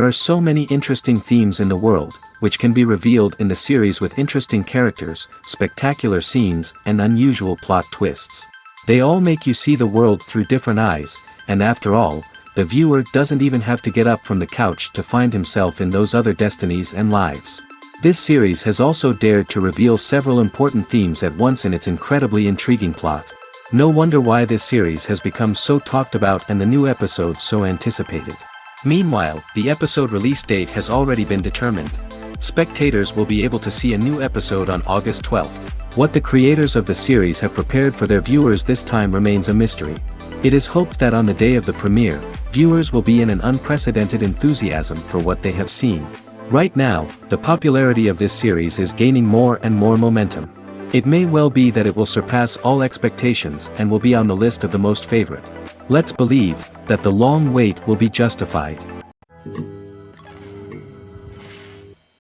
There are so many interesting themes in the world, which can be revealed in the series with interesting characters, spectacular scenes, and unusual plot twists. They all make you see the world through different eyes, and after all, the viewer doesn't even have to get up from the couch to find himself in those other destinies and lives. This series has also dared to reveal several important themes at once in its incredibly intriguing plot. No wonder why this series has become so talked about and the new episodes so anticipated. Meanwhile, the episode release date has already been determined. Spectators will be able to see a new episode on August 12th. What the creators of the series have prepared for their viewers this time remains a mystery. It is hoped that on the day of the premiere, viewers will be in an unprecedented enthusiasm for what they have seen. Right now, the popularity of this series is gaining more and more momentum. It may well be that it will surpass all expectations and will be on the list of the most favorite. Let's believe that the long wait will be justified.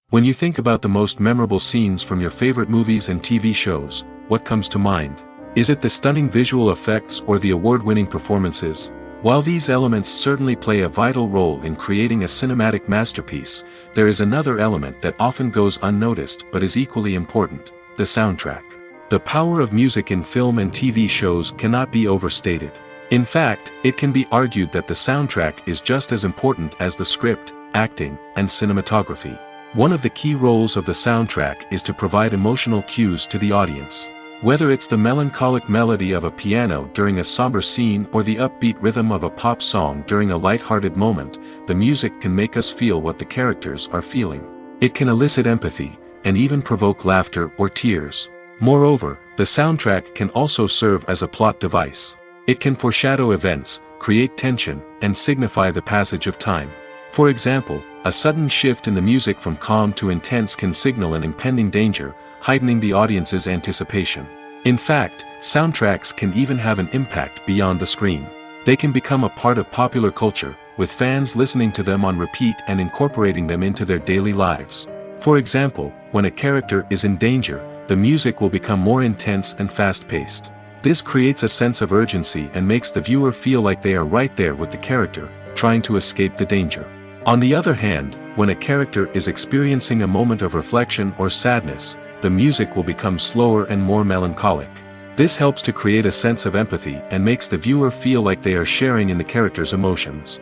When you think about the most memorable scenes from your favorite movies and TV shows, what comes to mind? Is it the stunning visual effects or the award-winning performances? While these elements certainly play a vital role in creating a cinematic masterpiece, there is another element that often goes unnoticed but is equally important: the soundtrack. The power of music in film and TV shows cannot be overstated. In fact, it can be argued that the soundtrack is just as important as the script, acting, and cinematography. One of the key roles of the soundtrack is to provide emotional cues to the audience. Whether it's the melancholic melody of a piano during a somber scene or the upbeat rhythm of a pop song during a light-hearted moment, the music can make us feel what the characters are feeling. It can elicit empathy, and even provoke laughter or tears. Moreover, the soundtrack can also serve as a plot device. It can foreshadow events, create tension, and signify the passage of time. For example, a sudden shift in the music from calm to intense can signal an impending danger, heightening the audience's anticipation. In fact, soundtracks can even have an impact beyond the screen. They can become a part of popular culture, with fans listening to them on repeat and incorporating them into their daily lives. For example, when a character is in danger, the music will become more intense and fast-paced. This creates a sense of urgency and makes the viewer feel like they are right there with the character, trying to escape the danger. On the other hand, when a character is experiencing a moment of reflection or sadness, the music will become slower and more melancholic. This helps to create a sense of empathy and makes the viewer feel like they are sharing in the character's emotions.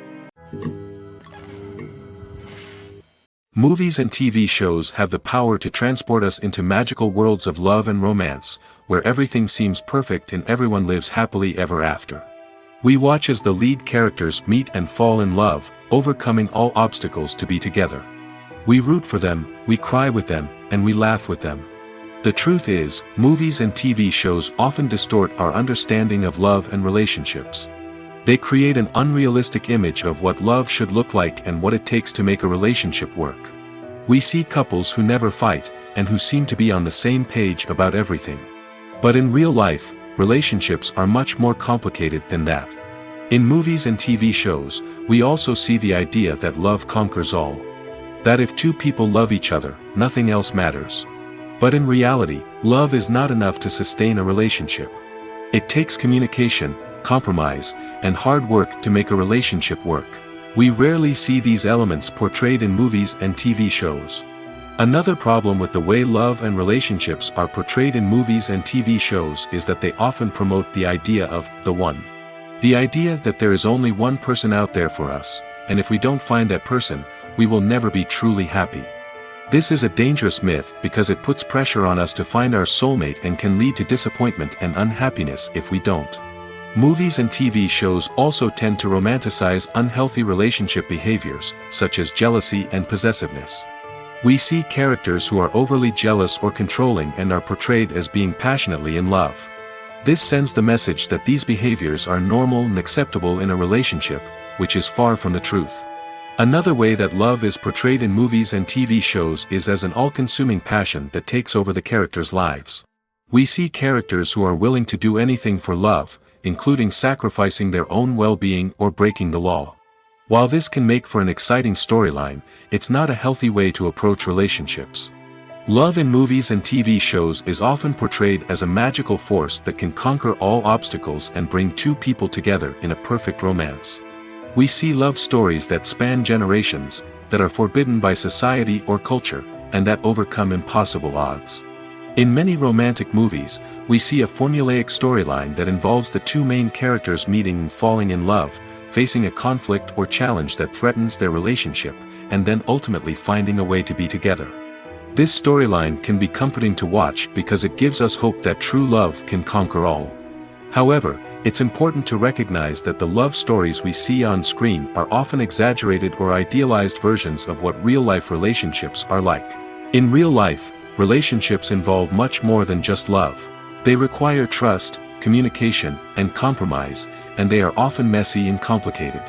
Movies and TV shows have the power to transport us into magical worlds of love and romance, where everything seems perfect and everyone lives happily ever after. We watch as the lead characters meet and fall in love, overcoming all obstacles to be together. We root for them, we cry with them, and we laugh with them. The truth is, movies and TV shows often distort our understanding of love and relationships. They create an unrealistic image of what love should look like and what it takes to make a relationship work. We see couples who never fight, and who seem to be on the same page about everything. But in real life, relationships are much more complicated than that. In movies and TV shows, we also see the idea that love conquers all. That if two people love each other, nothing else matters. But in reality, love is not enough to sustain a relationship. It takes communication, compromise, and hard work to make a relationship work. We rarely see these elements portrayed in movies and TV shows. Another problem with the way love and relationships are portrayed in movies and TV shows is that they often promote the idea of the one. The idea that there is only one person out there for us, and if we don't find that person, we will never be truly happy. This is a dangerous myth because it puts pressure on us to find our soulmate and can lead to disappointment and unhappiness if we don't. Movies and TV shows also tend to romanticize unhealthy relationship behaviors, such as jealousy and possessiveness. We see characters who are overly jealous or controlling and are portrayed as being passionately in love. This sends the message that these behaviors are normal and acceptable in a relationship, which is far from the truth. Another way that love is portrayed in movies and TV shows is as an all-consuming passion that takes over the characters' lives. We see characters who are willing to do anything for love, including sacrificing their own well-being or breaking the law. While this can make for an exciting storyline, it's not a healthy way to approach relationships. Love in movies and TV shows is often portrayed as a magical force that can conquer all obstacles and bring two people together in a perfect romance. We see love stories that span generations, that are forbidden by society or culture, and that overcome impossible odds. In many romantic movies, we see a formulaic storyline that involves the two main characters meeting and falling in love, facing a conflict or challenge that threatens their relationship, and then ultimately finding a way to be together. This storyline can be comforting to watch because it gives us hope that true love can conquer all. However, it's important to recognize that the love stories we see on screen are often exaggerated or idealized versions of what real-life relationships are like. In real life, relationships involve much more than just love. They require trust, communication, and compromise, and they are often messy and complicated.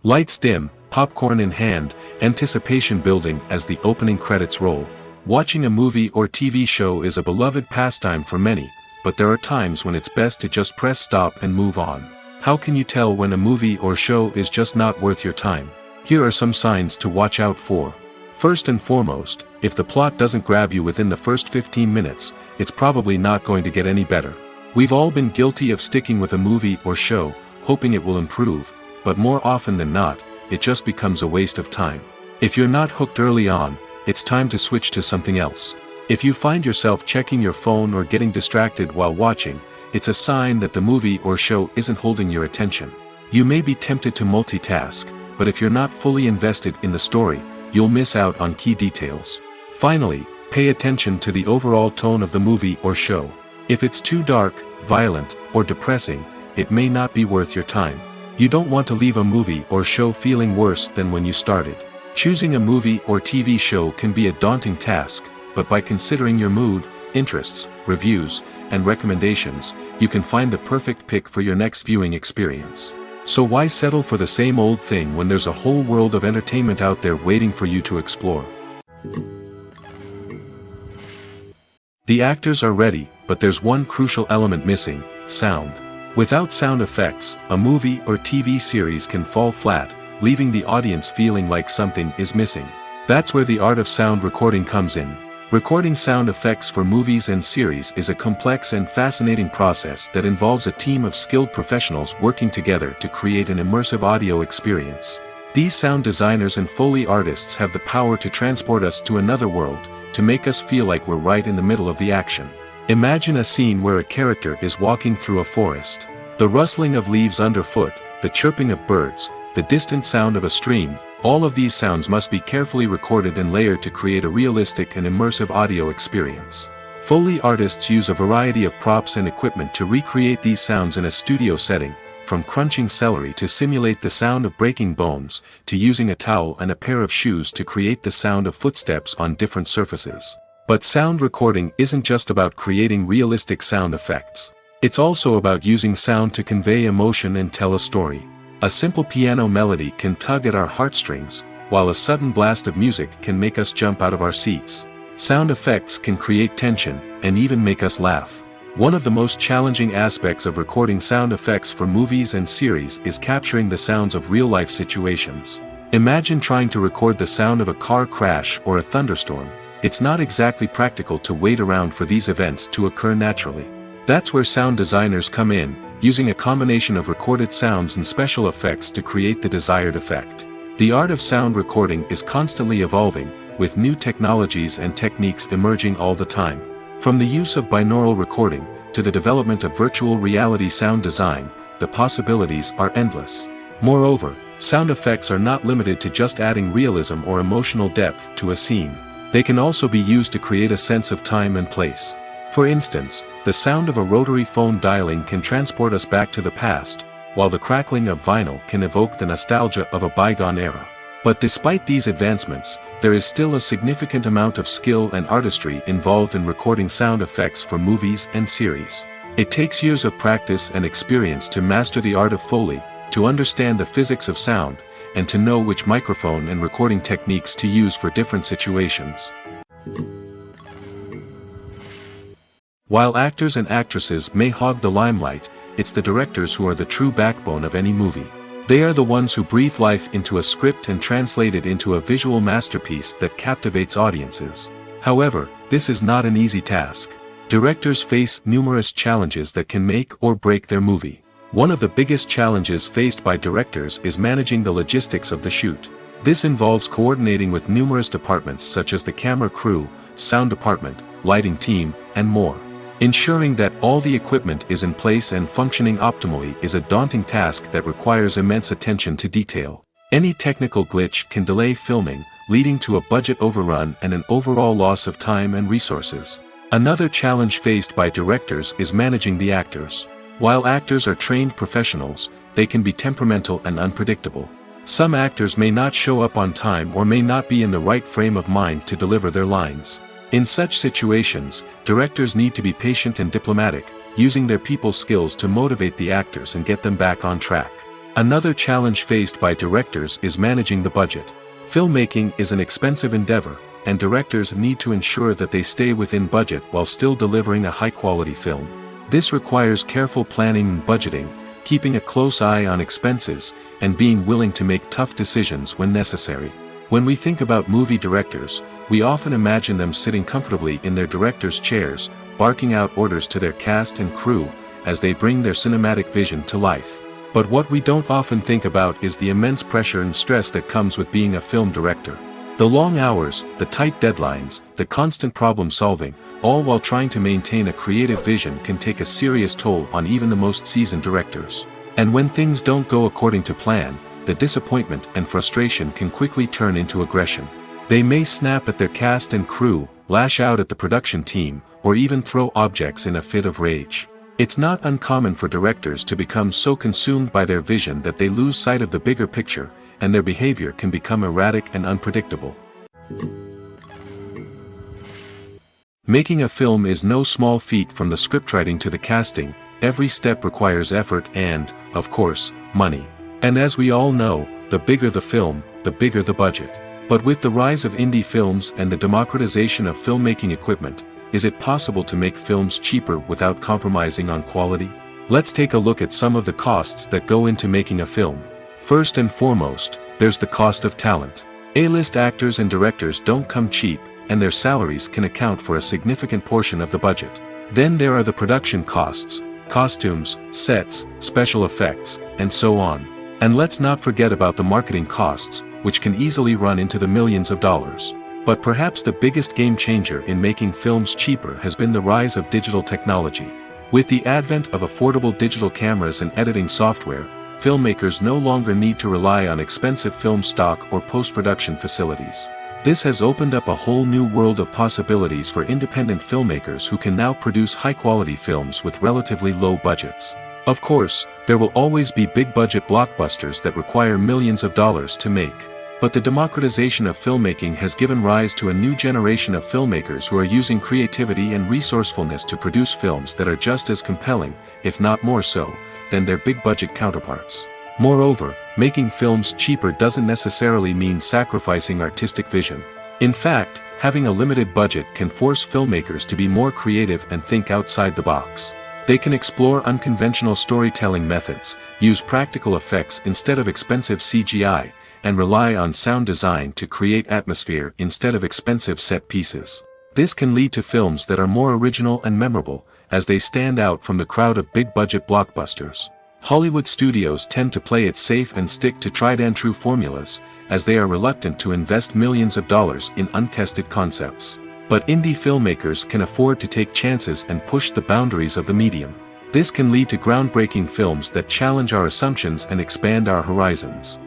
Lights dim, popcorn in hand, anticipation building as the opening credits roll. Watching a movie or TV show is a beloved pastime for many, but there are times when it's best to just press stop and move on. How can you tell when a movie or show is just not worth your time? Here are some signs to watch out for. First and foremost, if the plot doesn't grab you within the first 15 minutes, it's probably not going to get any better. We've all been guilty of sticking with a movie or show, hoping it will improve, but more often than not, it just becomes a waste of time. If you're not hooked early on, it's time to switch to something else. If you find yourself checking your phone or getting distracted while watching, it's a sign that the movie or show isn't holding your attention. You may be tempted to multitask, but if you're not fully invested in the story, you'll miss out on key details. Finally, pay attention to the overall tone of the movie or show. If it's too dark, violent, or depressing, it may not be worth your time. You don't want to leave a movie or show feeling worse than when you started. Choosing a movie or TV show can be a daunting task, but by considering your mood, interests, reviews, and recommendations, you can find the perfect pick for your next viewing experience. So why settle for the same old thing when there's a whole world of entertainment out there waiting for you to explore? The actors are ready, but there's one crucial element missing: sound. Without sound effects, a movie or TV series can fall flat, leaving the audience feeling like something is missing. That's where the art of sound recording comes in. Recording sound effects for movies and series is a complex and fascinating process that involves a team of skilled professionals working together to create an immersive audio experience. These sound designers and Foley artists have the power to transport us to another world, to make us feel like we're right in the middle of the action. Imagine a scene where a character is walking through a forest. The rustling of leaves underfoot, the chirping of birds, the distant sound of a stream, all of these sounds must be carefully recorded and layered to create a realistic and immersive audio experience. Foley artists use a variety of props and equipment to recreate these sounds in a studio setting, from crunching celery to simulate the sound of breaking bones, to using a towel and a pair of shoes to create the sound of footsteps on different surfaces. But sound recording isn't just about creating realistic sound effects. It's also about using sound to convey emotion and tell a story. A simple piano melody can tug at our heartstrings, while a sudden blast of music can make us jump out of our seats. Sound effects can create tension, and even make us laugh. One of the most challenging aspects of recording sound effects for movies and series is capturing the sounds of real-life situations. Imagine trying to record the sound of a car crash or a thunderstorm. It's not exactly practical to wait around for these events to occur naturally. That's where sound designers come in, using a combination of recorded sounds and special effects to create the desired effect. The art of sound recording is constantly evolving, with new technologies and techniques emerging all the time. From the use of binaural recording, to the development of virtual reality sound design, the possibilities are endless. Moreover, sound effects are not limited to just adding realism or emotional depth to a scene. They can also be used to create a sense of time and place. For instance, the sound of a rotary phone dialing can transport us back to the past, while the crackling of vinyl can evoke the nostalgia of a bygone era. But despite these advancements, there is still a significant amount of skill and artistry involved in recording sound effects for movies and series. It takes years of practice and experience to master the art of Foley, to understand the physics of sound, and to know which microphone and recording techniques to use for different situations. While actors and actresses may hog the limelight, it's the directors who are the true backbone of any movie. They are the ones who breathe life into a script and translate it into a visual masterpiece that captivates audiences. However, this is not an easy task. Directors face numerous challenges that can make or break their movie. One of the biggest challenges faced by directors is managing the logistics of the shoot. This involves coordinating with numerous departments such as the camera crew, sound department, lighting team, and more. Ensuring that all the equipment is in place and functioning optimally is a daunting task that requires immense attention to detail. Any technical glitch can delay filming, leading to a budget overrun and an overall loss of time and resources. Another challenge faced by directors is managing the actors. While actors are trained professionals, they can be temperamental and unpredictable. Some actors may not show up on time or may not be in the right frame of mind to deliver their lines. In such situations, directors need to be patient and diplomatic, using their people skills to motivate the actors and get them back on track. Another challenge faced by directors is managing the budget. Filmmaking is an expensive endeavor, and directors need to ensure that they stay within budget while still delivering a high-quality film. This requires careful planning and budgeting, keeping a close eye on expenses, and being willing to make tough decisions when necessary. When we think about movie directors, we often imagine them sitting comfortably in their director's chairs, barking out orders to their cast and crew, as they bring their cinematic vision to life. But what we don't often think about is the immense pressure and stress that comes with being a film director. The long hours, the tight deadlines, the constant problem solving, all while trying to maintain a creative vision can take a serious toll on even the most seasoned directors. And when things don't go according to plan, the disappointment and frustration can quickly turn into aggression. They may snap at their cast and crew, lash out at the production team, or even throw objects in a fit of rage. It's not uncommon for directors to become so consumed by their vision that they lose sight of the bigger picture, and their behavior can become erratic and unpredictable. Making a film is no small feat. From the scriptwriting to the casting, every step requires effort and, of course, money. And as we all know, the bigger the film, the bigger the budget. But with the rise of indie films and the democratization of filmmaking equipment, is it possible to make films cheaper without compromising on quality? Let's take a look at some of the costs that go into making a film. First and foremost, there's the cost of talent. A-list actors and directors don't come cheap, and their salaries can account for a significant portion of the budget. Then there are the production costs, costumes, sets, special effects, and so on. And let's not forget about the marketing costs, which can easily run into the millions of dollars. But perhaps the biggest game changer in making films cheaper has been the rise of digital technology. With the advent of affordable digital cameras and editing software, filmmakers no longer need to rely on expensive film stock or post-production facilities. This has opened up a whole new world of possibilities for independent filmmakers who can now produce high-quality films with relatively low budgets. Of course, there will always be big-budget blockbusters that require millions of dollars to make. But the democratization of filmmaking has given rise to a new generation of filmmakers who are using creativity and resourcefulness to produce films that are just as compelling, if not more so, than their big-budget counterparts. Moreover, making films cheaper doesn't necessarily mean sacrificing artistic vision. In fact, having a limited budget can force filmmakers to be more creative and think outside the box. They can explore unconventional storytelling methods, use practical effects instead of expensive CGI, and rely on sound design to create atmosphere instead of expensive set pieces. This can lead to films that are more original and memorable, as they stand out from the crowd of big-budget blockbusters. Hollywood studios tend to play it safe and stick to tried-and-true formulas, as they are reluctant to invest millions of dollars in untested concepts. But indie filmmakers can afford to take chances and push the boundaries of the medium. This can lead to groundbreaking films that challenge our assumptions and expand our horizons.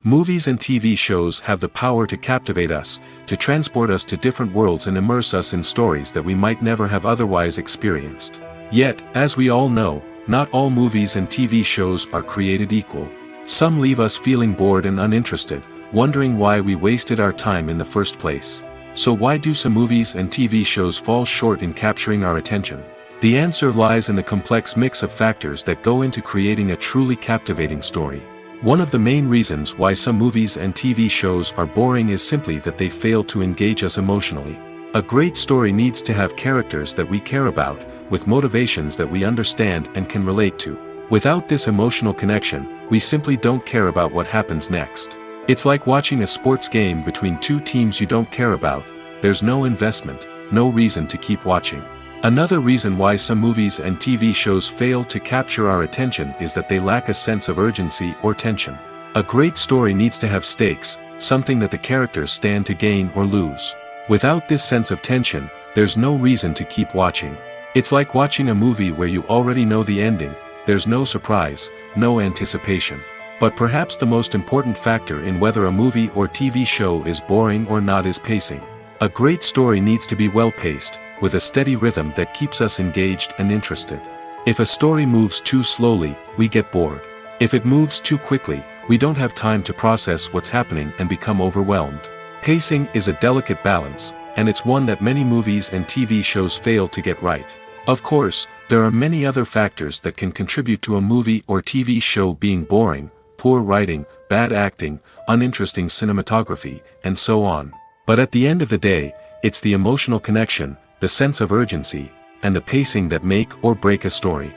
Movies and TV shows have the power to captivate us, to transport us to different worlds and immerse us in stories that we might never have otherwise experienced. Yet, as we all know, not all movies and TV shows are created equal. Some leave us feeling bored and uninterested, wondering why we wasted our time in the first place. So why do some movies and TV shows fall short in capturing our attention? The answer lies in the complex mix of factors that go into creating a truly captivating story. One of the main reasons why some movies and TV shows are boring is simply that they fail to engage us emotionally. A great story needs to have characters that we care about, with motivations that we understand and can relate to. Without this emotional connection, we simply don't care about what happens next. It's like watching a sports game between two teams you don't care about. There's no investment, no reason to keep watching. Another reason why some movies and TV shows fail to capture our attention is that they lack a sense of urgency or tension. A great story needs to have stakes, something that the characters stand to gain or lose. Without this sense of tension, there's no reason to keep watching. It's like watching a movie where you already know the ending, there's no surprise, no anticipation. But perhaps the most important factor in whether a movie or TV show is boring or not is pacing. A great story needs to be well-paced, with a steady rhythm that keeps us engaged and interested. If a story moves too slowly, we get bored. If it moves too quickly, we don't have time to process what's happening and become overwhelmed. Pacing is a delicate balance, and it's one that many movies and TV shows fail to get right. Of course, there are many other factors that can contribute to a movie or TV show being boring: poor writing, bad acting, uninteresting cinematography, and so on. But at the end of the day, it's the emotional connection, the sense of urgency, and the pacing that make or break a story.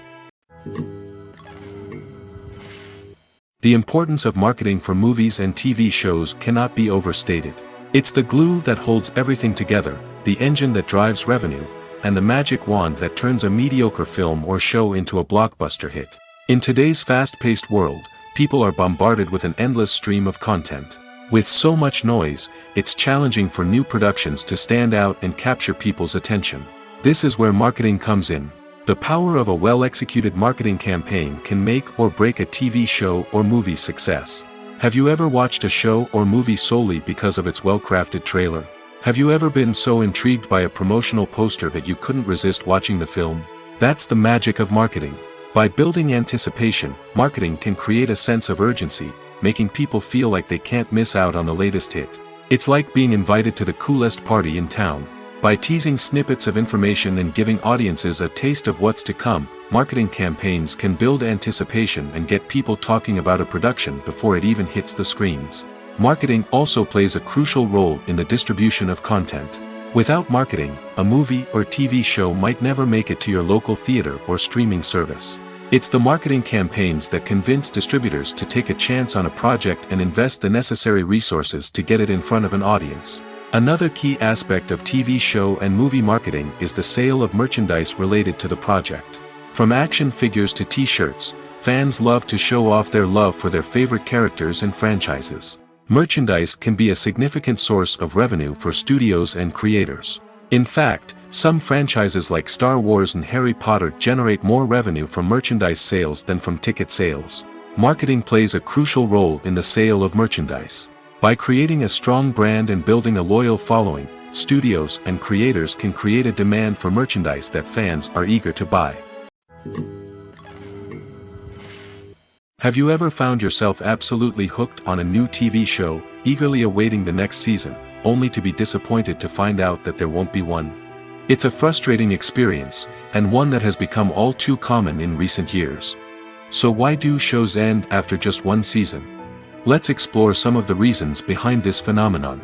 The importance of marketing for movies and TV shows cannot be overstated. It's the glue that holds everything together, the engine that drives revenue, and the magic wand that turns a mediocre film or show into a blockbuster hit. In today's fast-paced world, people are bombarded with an endless stream of content. With so much noise, it's challenging for new productions to stand out and capture people's attention. This is where marketing comes in. The power of a well-executed marketing campaign can make or break a TV show or movie's success. Have you ever watched a show or movie solely because of its well-crafted trailer? Have you ever been so intrigued by a promotional poster that you couldn't resist watching the film? That's the magic of marketing. By building anticipation, marketing can create a sense of urgency, making people feel like they can't miss out on the latest hit. It's like being invited to the coolest party in town. By teasing snippets of information and giving audiences a taste of what's to come, marketing campaigns can build anticipation and get people talking about a production before it even hits the screens. Marketing also plays a crucial role in the distribution of content. Without marketing, a movie or TV show might never make it to your local theater or streaming service. It's the marketing campaigns that convince distributors to take a chance on a project and invest the necessary resources to get it in front of an audience. Another key aspect of TV show and movie marketing is the sale of merchandise related to the project. From action figures to t-shirts, fans love to show off their love for their favorite characters and franchises. Merchandise can be a significant source of revenue for studios and creators. In fact, some franchises like Star Wars and Harry Potter generate more revenue from merchandise sales than from ticket sales. Marketing plays a crucial role in the sale of merchandise. By creating a strong brand and building a loyal following, studios and creators can create a demand for merchandise that fans are eager to buy. Have you ever found yourself absolutely hooked on a new TV show, eagerly awaiting the next season, only to be disappointed to find out that there won't be one? It's a frustrating experience, and one that has become all too common in recent years. So why do shows end after just one season? Let's explore some of the reasons behind this phenomenon.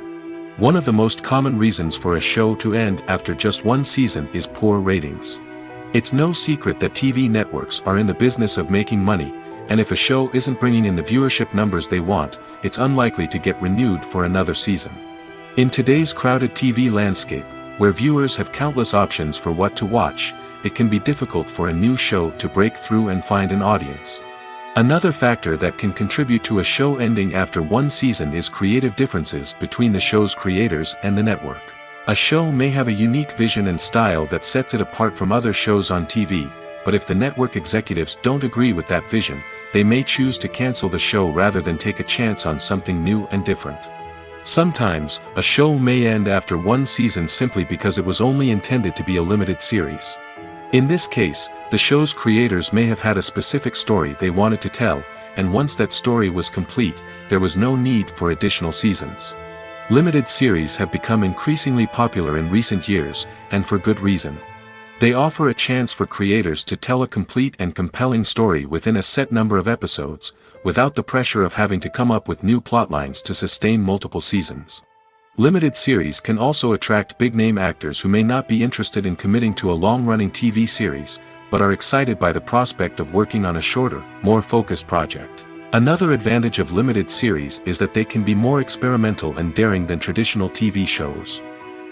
One of the most common reasons for a show to end after just one season is poor ratings. It's no secret that TV networks are in the business of making money, and if a show isn't bringing in the viewership numbers they want, it's unlikely to get renewed for another season. In today's crowded TV landscape, where viewers have countless options for what to watch, it can be difficult for a new show to break through and find an audience. Another factor that can contribute to a show ending after one season is creative differences between the show's creators and the network. A show may have a unique vision and style that sets it apart from other shows on TV, but if the network executives don't agree with that vision, they may choose to cancel the show rather than take a chance on something new and different. Sometimes, a show may end after one season simply because it was only intended to be a limited series. In this case, the show's creators may have had a specific story they wanted to tell, and once that story was complete, there was no need for additional seasons. Limited series have become increasingly popular in recent years, and for good reason. They offer a chance for creators to tell a complete and compelling story within a set number of episodes, without the pressure of having to come up with new plotlines to sustain multiple seasons. Limited series can also attract big-name actors who may not be interested in committing to a long-running TV series, but are excited by the prospect of working on a shorter, more focused project. Another advantage of limited series is that they can be more experimental and daring than traditional TV shows.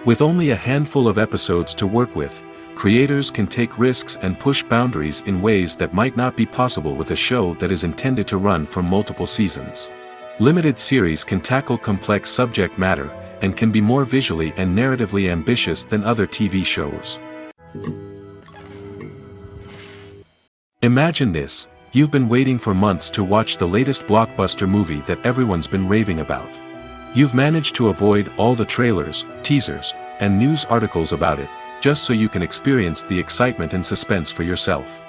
With only a handful of episodes to work with, creators can take risks and push boundaries in ways that might not be possible with a show that is intended to run for multiple seasons. Limited series can tackle complex subject matter, and can be more visually and narratively ambitious than other TV shows. Imagine this: you've been waiting for months to watch the latest blockbuster movie that everyone's been raving about. You've managed to avoid all the trailers, teasers, and news articles about it, just so you can experience the excitement and suspense for yourself.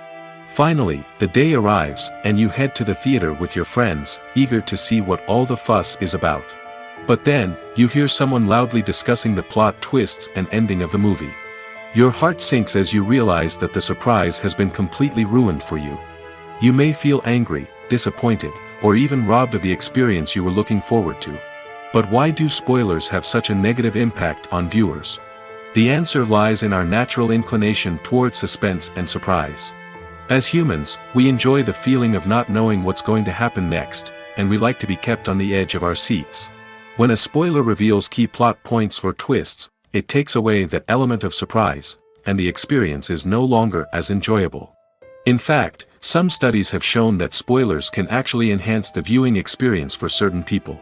Finally, the day arrives, and you head to the theater with your friends, eager to see what all the fuss is about. But then, you hear someone loudly discussing the plot twists and ending of the movie. Your heart sinks as you realize that the surprise has been completely ruined for you. You may feel angry, disappointed, or even robbed of the experience you were looking forward to. But why do spoilers have such a negative impact on viewers? The answer lies in our natural inclination towards suspense and surprise. As humans, we enjoy the feeling of not knowing what's going to happen next, and we like to be kept on the edge of our seats. When a spoiler reveals key plot points or twists, it takes away that element of surprise, and the experience is no longer as enjoyable. In fact, some studies have shown that spoilers can actually enhance the viewing experience for certain people.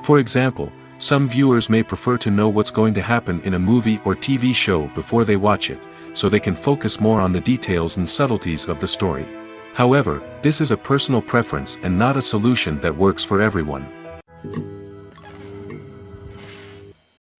For example, some viewers may prefer to know what's going to happen in a movie or TV show before they watch it, so they can focus more on the details and subtleties of the story. However, this is a personal preference and not a solution that works for everyone.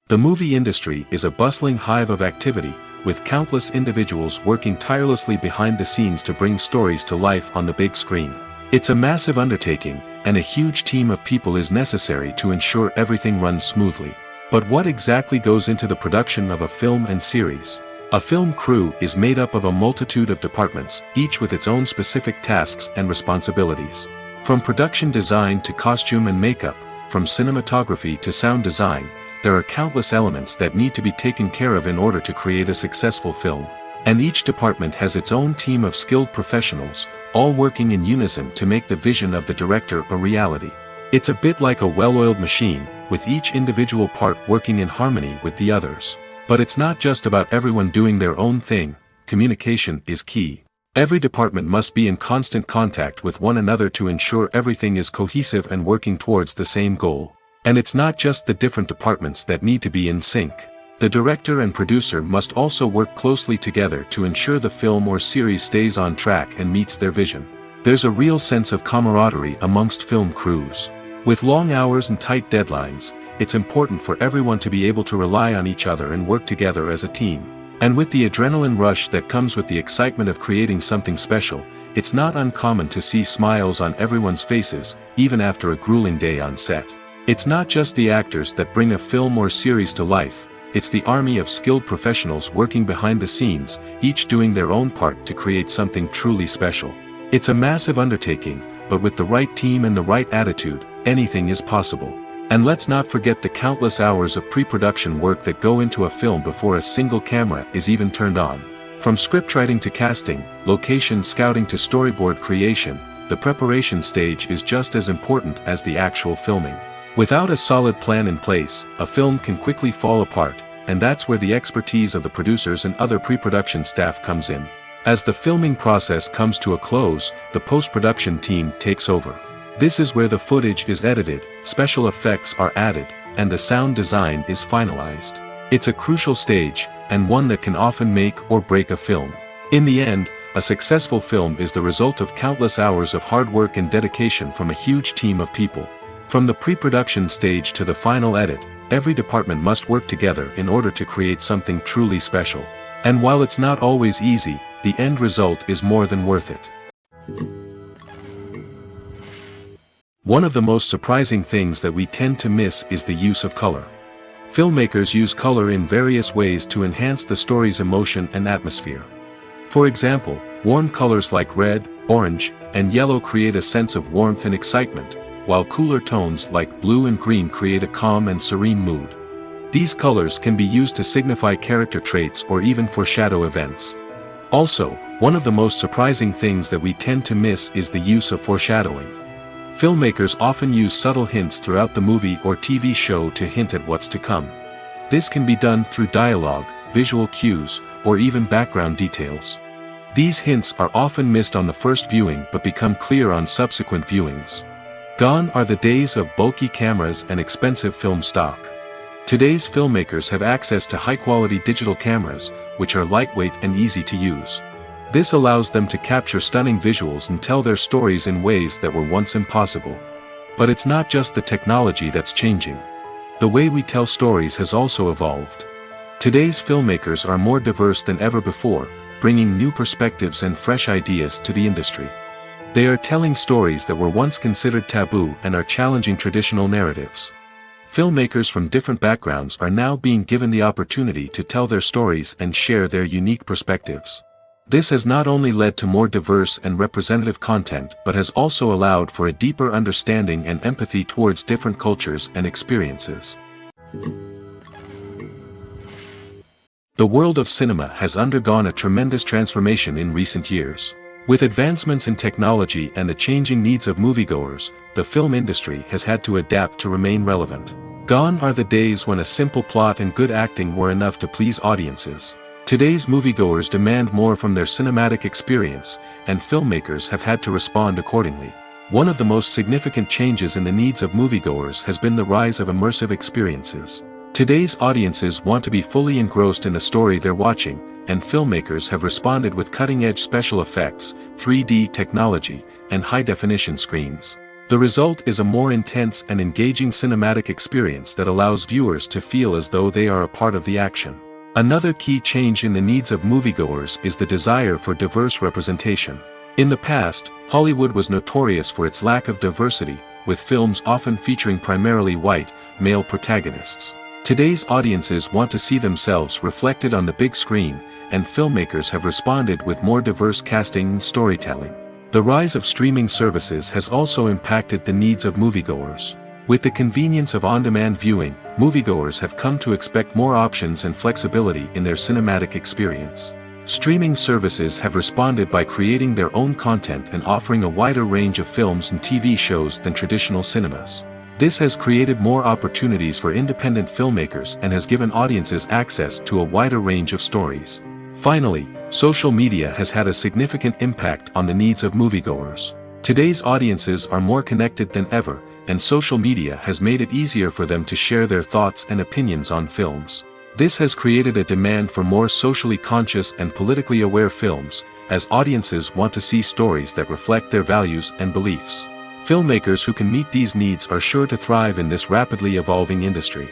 The movie industry is a bustling hive of activity, with countless individuals working tirelessly behind the scenes to bring stories to life on the big screen. It's a massive undertaking, and a huge team of people is necessary to ensure everything runs smoothly. But what exactly goes into the production of a film and series? A film crew is made up of a multitude of departments, each with its own specific tasks and responsibilities. From production design to costume and makeup, from cinematography to sound design, there are countless elements that need to be taken care of in order to create a successful film. And each department has its own team of skilled professionals, all working in unison to make the vision of the director a reality. It's a bit like a well-oiled machine, with each individual part working in harmony with the others. But it's not just about everyone doing their own thing. Communication is key. Every department must be in constant contact with one another to ensure everything is cohesive and working towards the same goal. And it's not just the different departments that need to be in sync. The director and producer must also work closely together to ensure the film or series stays on track and meets their vision. There's a real sense of camaraderie amongst film crews. With long hours and tight deadlines, it's important for everyone to be able to rely on each other and work together as a team. And with the adrenaline rush that comes with the excitement of creating something special, it's not uncommon to see smiles on everyone's faces, even after a grueling day on set. It's not just the actors that bring a film or series to life. It's the army of skilled professionals working behind the scenes, each doing their own part to create something truly special. It's a massive undertaking, but with the right team and the right attitude, anything is possible. And let's not forget the countless hours of pre-production work that go into a film before a single camera is even turned on. From scriptwriting to casting, location scouting to storyboard creation, the preparation stage is just as important as the actual filming. Without a solid plan in place, a film can quickly fall apart, and that's where the expertise of the producers and other pre-production staff comes in. As the filming process comes to a close, the post-production team takes over. This is where the footage is edited, special effects are added, and the sound design is finalized. It's a crucial stage, and one that can often make or break a film. In the end, a successful film is the result of countless hours of hard work and dedication from a huge team of people. From the pre-production stage to the final edit, every department must work together in order to create something truly special. And while it's not always easy, the end result is more than worth it. One of the most surprising things that we tend to miss is the use of color. Filmmakers use color in various ways to enhance the story's emotion and atmosphere. For example, warm colors like red, orange, and yellow create a sense of warmth and excitement, while cooler tones like blue and green create a calm and serene mood. These colors can be used to signify character traits or even foreshadow events. Also, one of the most surprising things that we tend to miss is the use of foreshadowing. Filmmakers often use subtle hints throughout the movie or TV show to hint at what's to come. This can be done through dialogue, visual cues, or even background details. These hints are often missed on the first viewing but become clear on subsequent viewings. Gone are the days of bulky cameras and expensive film stock. Today's filmmakers have access to high-quality digital cameras, which are lightweight and easy to use. This allows them to capture stunning visuals and tell their stories in ways that were once impossible. But it's not just the technology that's changing. The way we tell stories has also evolved. Today's filmmakers are more diverse than ever before, bringing new perspectives and fresh ideas to the industry. They are telling stories that were once considered taboo and are challenging traditional narratives. Filmmakers from different backgrounds are now being given the opportunity to tell their stories and share their unique perspectives. This has not only led to more diverse and representative content but has also allowed for a deeper understanding and empathy towards different cultures and experiences. The world of cinema has undergone a tremendous transformation in recent years. With advancements in technology and the changing needs of moviegoers, the film industry has had to adapt to remain relevant. Gone are the days when a simple plot and good acting were enough to please audiences. Today's moviegoers demand more from their cinematic experience, and filmmakers have had to respond accordingly. One of the most significant changes in the needs of moviegoers has been the rise of immersive experiences. Today's audiences want to be fully engrossed in the story they're watching, and filmmakers have responded with cutting-edge special effects, 3D technology, and high-definition screens. The result is a more intense and engaging cinematic experience that allows viewers to feel as though they are a part of the action. Another key change in the needs of moviegoers is the desire for diverse representation. In the past, Hollywood was notorious for its lack of diversity, with films often featuring primarily white, male protagonists. Today's audiences want to see themselves reflected on the big screen, and filmmakers have responded with more diverse casting and storytelling. The rise of streaming services has also impacted the needs of moviegoers. With the convenience of on-demand viewing, moviegoers have come to expect more options and flexibility in their cinematic experience. Streaming services have responded by creating their own content and offering a wider range of films and TV shows than traditional cinemas. This has created more opportunities for independent filmmakers and has given audiences access to a wider range of stories. Finally, social media has had a significant impact on the needs of moviegoers. Today's audiences are more connected than ever, and social media has made it easier for them to share their thoughts and opinions on films. This has created a demand for more socially conscious and politically aware films, as audiences want to see stories that reflect their values and beliefs. Filmmakers who can meet these needs are sure to thrive in this rapidly evolving industry.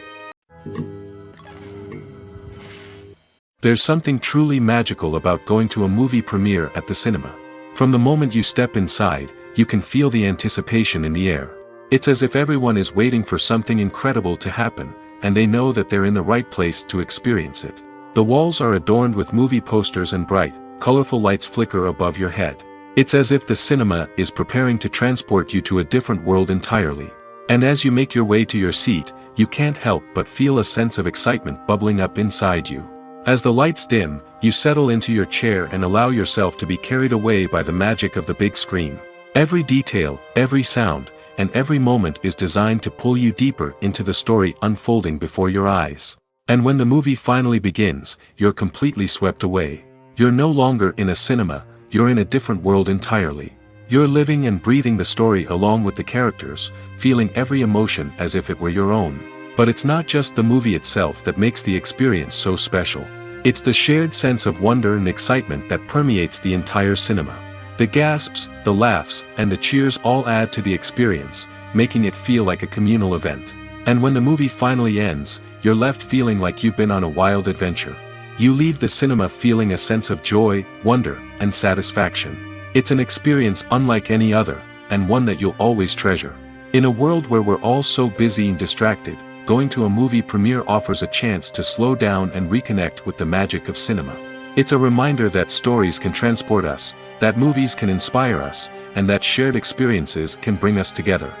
There's something truly magical about going to a movie premiere at the cinema. From the moment you step inside, you can feel the anticipation in the air. It's as if everyone is waiting for something incredible to happen, and they know that they're in the right place to experience it. The walls are adorned with movie posters and bright, colorful lights flicker above your head. It's as if the cinema is preparing to transport you to a different world entirely. And as you make your way to your seat, you can't help but feel a sense of excitement bubbling up inside you. As the lights dim, you settle into your chair and allow yourself to be carried away by the magic of the big screen. Every detail, every sound, and every moment is designed to pull you deeper into the story unfolding before your eyes. And when the movie finally begins, you're completely swept away. You're no longer in a cinema, you're in a different world entirely. You're living and breathing the story along with the characters, feeling every emotion as if it were your own. But it's not just the movie itself that makes the experience so special. It's the shared sense of wonder and excitement that permeates the entire cinema. The gasps, the laughs, and the cheers all add to the experience, making it feel like a communal event. And when the movie finally ends, you're left feeling like you've been on a wild adventure. You leave the cinema feeling a sense of joy, wonder, and satisfaction. It's an experience unlike any other, and one that you'll always treasure. In a world where we're all so busy and distracted, going to a movie premiere offers a chance to slow down and reconnect with the magic of cinema. It's a reminder that stories can transport us, that movies can inspire us, and that shared experiences can bring us together.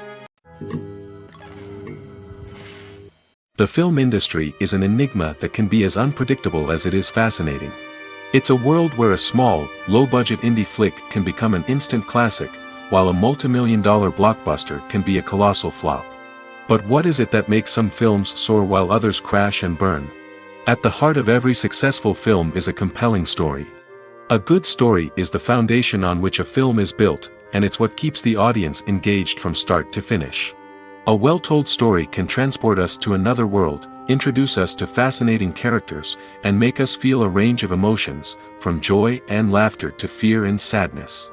The film industry is an enigma that can be as unpredictable as it is fascinating. It's a world where a small, low-budget indie flick can become an instant classic, while a multi-million-dollar blockbuster can be a colossal flop. But what is it that makes some films soar while others crash and burn? At the heart of every successful film is a compelling story. A good story is the foundation on which a film is built, and it's what keeps the audience engaged from start to finish. A well-told story can transport us to another world, introduce us to fascinating characters, and make us feel a range of emotions, from joy and laughter to fear and sadness.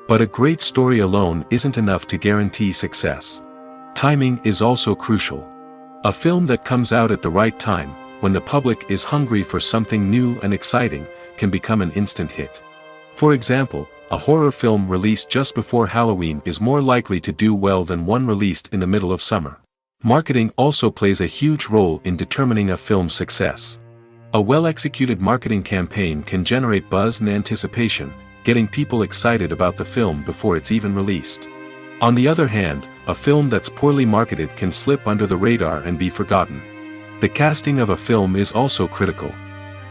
But a great story alone isn't enough to guarantee success. Timing is also crucial. A film that comes out at the right time, when the public is hungry for something new and exciting, can become an instant hit. For example, a horror film released just before Halloween is more likely to do well than one released in the middle of summer. Marketing also plays a huge role in determining a film's success. A well-executed marketing campaign can generate buzz and anticipation, getting people excited about the film before it's even released. On the other hand, a film that's poorly marketed can slip under the radar and be forgotten. The casting of a film is also critical.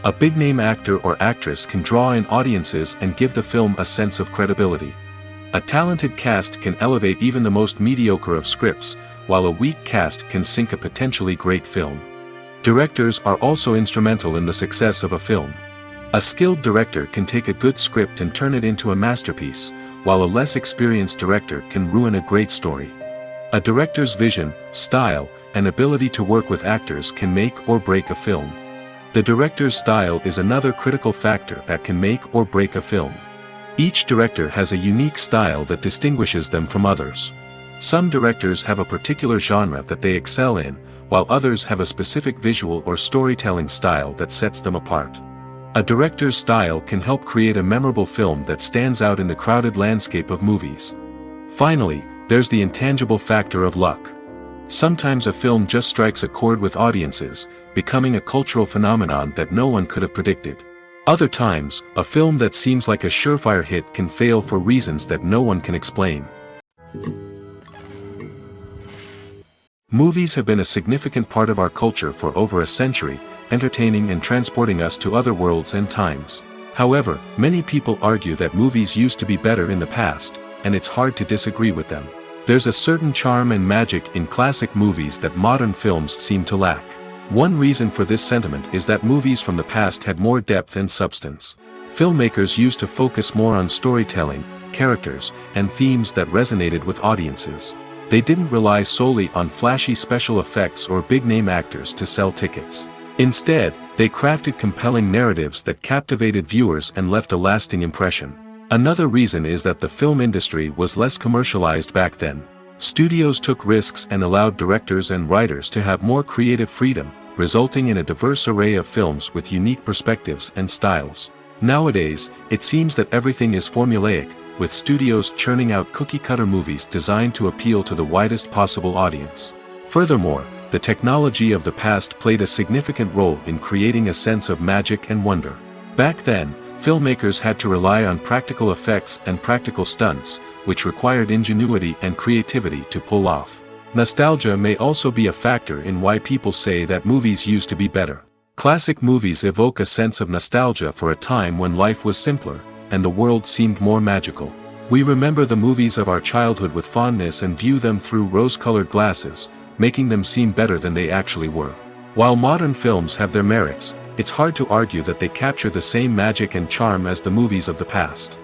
A big-name actor or actress can draw in audiences and give the film a sense of credibility. A talented cast can elevate even the most mediocre of scripts, while a weak cast can sink a potentially great film. Directors are also instrumental in the success of a film. A skilled director can take a good script and turn it into a masterpiece, while a less experienced director can ruin a great story. A director's vision, style, and ability to work with actors can make or break a film. The director's style is another critical factor that can make or break a film. Each director has a unique style that distinguishes them from others. Some directors have a particular genre that they excel in, while others have a specific visual or storytelling style that sets them apart. A director's style can help create a memorable film that stands out in the crowded landscape of movies. Finally, there's the intangible factor of luck. Sometimes a film just strikes a chord with audiences, becoming a cultural phenomenon that no one could have predicted. Other times, a film that seems like a surefire hit can fail for reasons that no one can explain. Movies have been a significant part of our culture for over a century, entertaining and transporting us to other worlds and times. However, many people argue that movies used to be better in the past, and it's hard to disagree with them. There's a certain charm and magic in classic movies that modern films seem to lack. One reason for this sentiment is that movies from the past had more depth and substance. Filmmakers used to focus more on storytelling, characters, and themes that resonated with audiences. They didn't rely solely on flashy special effects or big-name actors to sell tickets. Instead, they crafted compelling narratives that captivated viewers and left a lasting impression. Another reason is that the film industry was less commercialized back then. Studios took risks and allowed directors and writers to have more creative freedom, resulting in a diverse array of films with unique perspectives and styles. Nowadays, it seems that everything is formulaic, with studios churning out cookie-cutter movies designed to appeal to the widest possible audience. Furthermore, the technology of the past played a significant role in creating a sense of magic and wonder. Back then, filmmakers had to rely on practical effects and practical stunts, which required ingenuity and creativity to pull off. Nostalgia may also be a factor in why people say that movies used to be better. Classic movies evoke a sense of nostalgia for a time when life was simpler, and the world seemed more magical. We remember the movies of our childhood with fondness and view them through rose-colored glasses, making them seem better than they actually were. While modern films have their merits, it's hard to argue that they capture the same magic and charm as the movies of the past.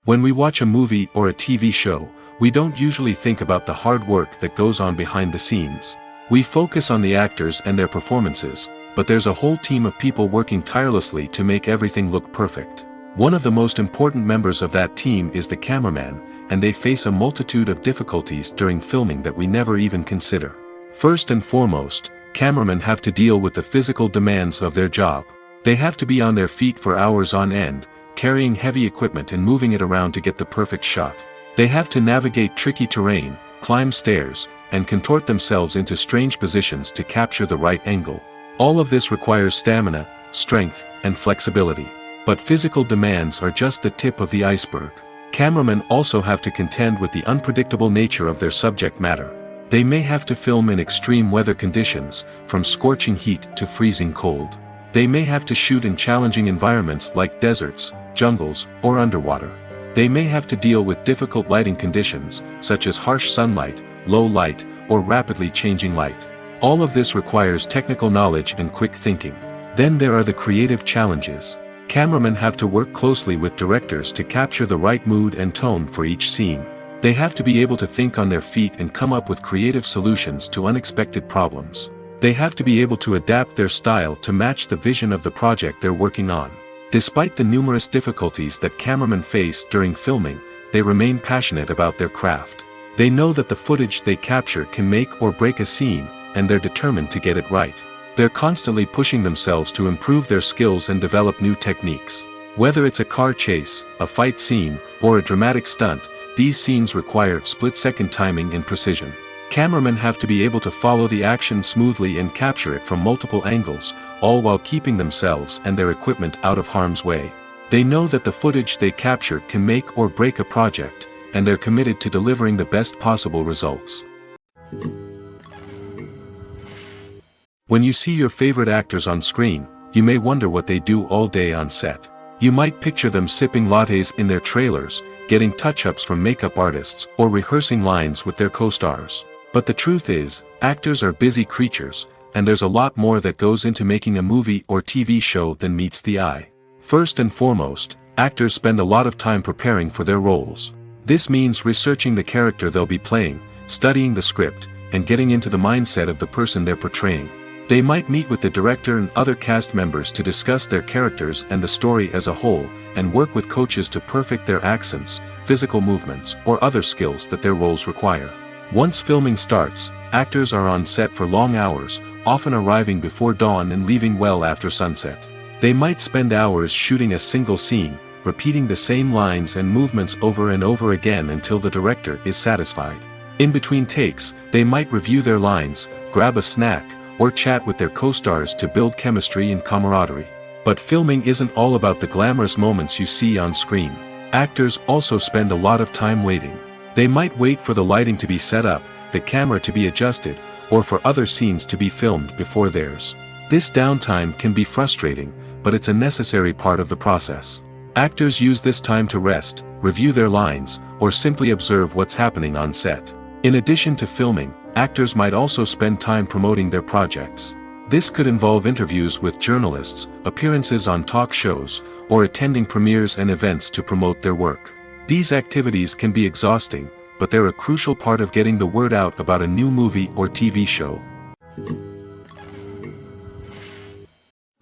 When we watch a movie or a TV show, we don't usually think about the hard work that goes on behind the scenes. We focus on the actors and their performances, but there's a whole team of people working tirelessly to make everything look perfect. One of the most important members of that team is the cameraman, and they face a multitude of difficulties during filming that we never even consider. First and foremost, cameramen have to deal with the physical demands of their job. They have to be on their feet for hours on end, carrying heavy equipment and moving it around to get the perfect shot. They have to navigate tricky terrain, climb stairs, and contort themselves into strange positions to capture the right angle. All of this requires stamina, strength, and flexibility. But physical demands are just the tip of the iceberg. Cameramen also have to contend with the unpredictable nature of their subject matter. They may have to film in extreme weather conditions, from scorching heat to freezing cold. They may have to shoot in challenging environments like deserts, jungles, or underwater. They may have to deal with difficult lighting conditions, such as harsh sunlight, low light, or rapidly changing light. All of this requires technical knowledge and quick thinking. Then there are the creative challenges. Cameramen have to work closely with directors to capture the right mood and tone for each scene. They have to be able to think on their feet and come up with creative solutions to unexpected problems. They have to be able to adapt their style to match the vision of the project they're working on. Despite the numerous difficulties that cameramen face during filming, they remain passionate about their craft. They know that the footage they capture can make or break a scene, and they're determined to get it right. They're constantly pushing themselves to improve their skills and develop new techniques. Whether it's a car chase, a fight scene, or a dramatic stunt, these scenes require split-second timing and precision. Cameramen have to be able to follow the action smoothly and capture it from multiple angles, all while keeping themselves and their equipment out of harm's way. They know that the footage they capture can make or break a project, and they're committed to delivering the best possible results. When you see your favorite actors on screen, you may wonder what they do all day on set. You might picture them sipping lattes in their trailers, getting touch-ups from makeup artists, or rehearsing lines with their co-stars. But the truth is, actors are busy creatures, and there's a lot more that goes into making a movie or TV show than meets the eye. First and foremost, actors spend a lot of time preparing for their roles. This means researching the character they'll be playing, studying the script, and getting into the mindset of the person they're portraying. They might meet with the director and other cast members to discuss their characters and the story as a whole, and work with coaches to perfect their accents, physical movements, or other skills that their roles require. Once filming starts, actors are on set for long hours, often arriving before dawn and leaving well after sunset. They might spend hours shooting a single scene, repeating the same lines and movements over and over again until the director is satisfied. In between takes, they might review their lines, grab a snack, or chat with their co-stars to build chemistry and camaraderie. But filming isn't all about the glamorous moments you see on screen. Actors also spend a lot of time waiting. They might wait for the lighting to be set up, the camera to be adjusted, or for other scenes to be filmed before theirs. This downtime can be frustrating, but it's a necessary part of the process. Actors use this time to rest, review their lines, or simply observe what's happening on set. In addition to filming, actors might also spend time promoting their projects. This could involve interviews with journalists, appearances on talk shows, or attending premieres and events to promote their work. These activities can be exhausting, but they're a crucial part of getting the word out about a new movie or TV show.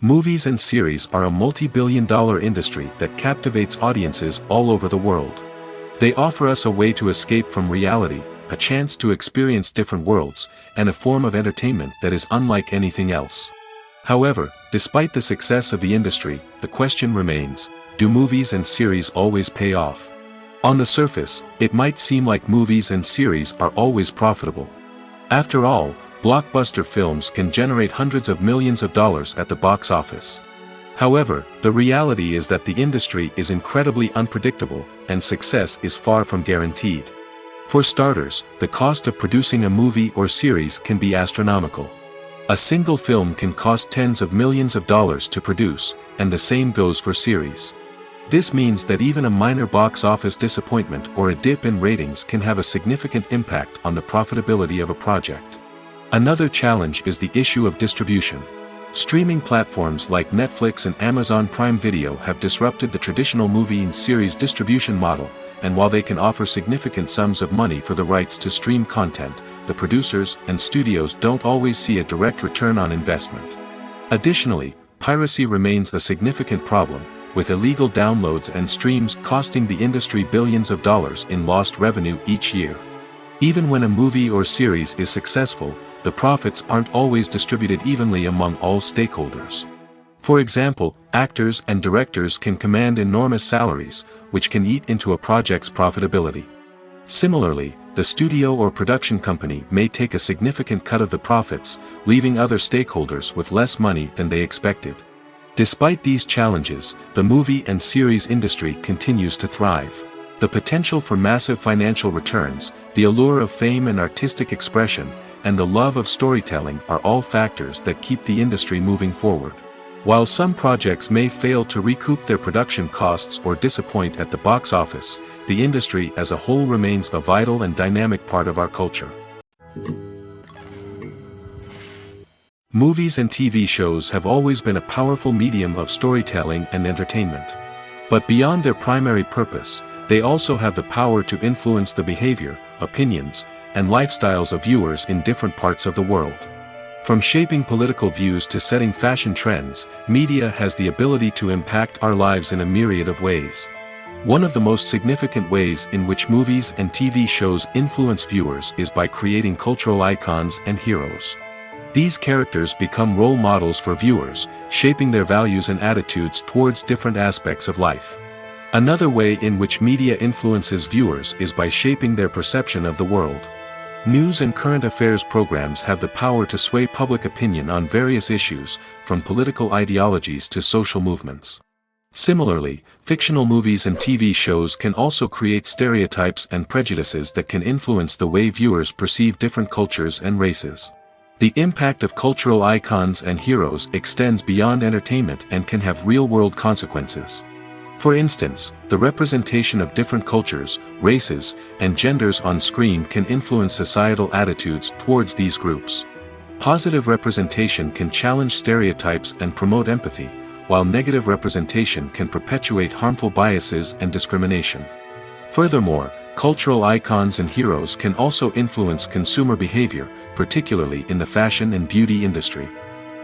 Movies and series are a multi-billion-dollar industry that captivates audiences all over the world. They offer us a way to escape from reality, a chance to experience different worlds, and a form of entertainment that is unlike anything else. However, despite the success of the industry, the question remains, do movies and series always pay off? On the surface, it might seem like movies and series are always profitable. After all, blockbuster films can generate hundreds of millions of dollars at the box office. However, the reality is that the industry is incredibly unpredictable, and success is far from guaranteed. For starters, the cost of producing a movie or series can be astronomical. A single film can cost tens of millions of dollars to produce, and the same goes for series. This means that even a minor box office disappointment or a dip in ratings can have a significant impact on the profitability of a project. Another challenge is the issue of distribution. Streaming platforms like Netflix and Amazon Prime Video have disrupted the traditional movie and series distribution model, and while they can offer significant sums of money for the rights to stream content, the producers and studios don't always see a direct return on investment. Additionally, piracy remains a significant problem, with illegal downloads and streams costing the industry billions of dollars in lost revenue each year. Even when a movie or series is successful, the profits aren't always distributed evenly among all stakeholders. For example, actors and directors can command enormous salaries, which can eat into a project's profitability. Similarly, the studio or production company may take a significant cut of the profits, leaving other stakeholders with less money than they expected. Despite these challenges, the movie and series industry continues to thrive. The potential for massive financial returns, the allure of fame and artistic expression, and the love of storytelling are all factors that keep the industry moving forward. While some projects may fail to recoup their production costs or disappoint at the box office, the industry as a whole remains a vital and dynamic part of our culture. Movies and TV shows have always been a powerful medium of storytelling and entertainment. But beyond their primary purpose, they also have the power to influence the behavior, opinions, and lifestyles of viewers in different parts of the world. From shaping political views to setting fashion trends, media has the ability to impact our lives in a myriad of ways. One of the most significant ways in which movies and TV shows influence viewers is by creating cultural icons and heroes. These characters become role models for viewers, shaping their values and attitudes towards different aspects of life. Another way in which media influences viewers is by shaping their perception of the world. News and current affairs programs have the power to sway public opinion on various issues, from political ideologies to social movements. Similarly, fictional movies and TV shows can also create stereotypes and prejudices that can influence the way viewers perceive different cultures and races. The impact of cultural icons and heroes extends beyond entertainment and can have real-world consequences. For instance, the representation of different cultures, races, and genders on screen can influence societal attitudes towards these groups. Positive representation can challenge stereotypes and promote empathy, while negative representation can perpetuate harmful biases and discrimination. Furthermore, cultural icons and heroes can also influence consumer behavior, particularly in the fashion and beauty industry.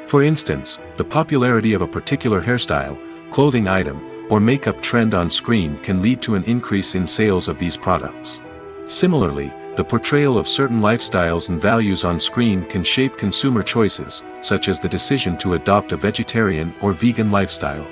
For instance, the popularity of a particular hairstyle, clothing item, or makeup trend on screen can lead to an increase in sales of these products. Similarly, the portrayal of certain lifestyles and values on screen can shape consumer choices, such as the decision to adopt a vegetarian or vegan lifestyle.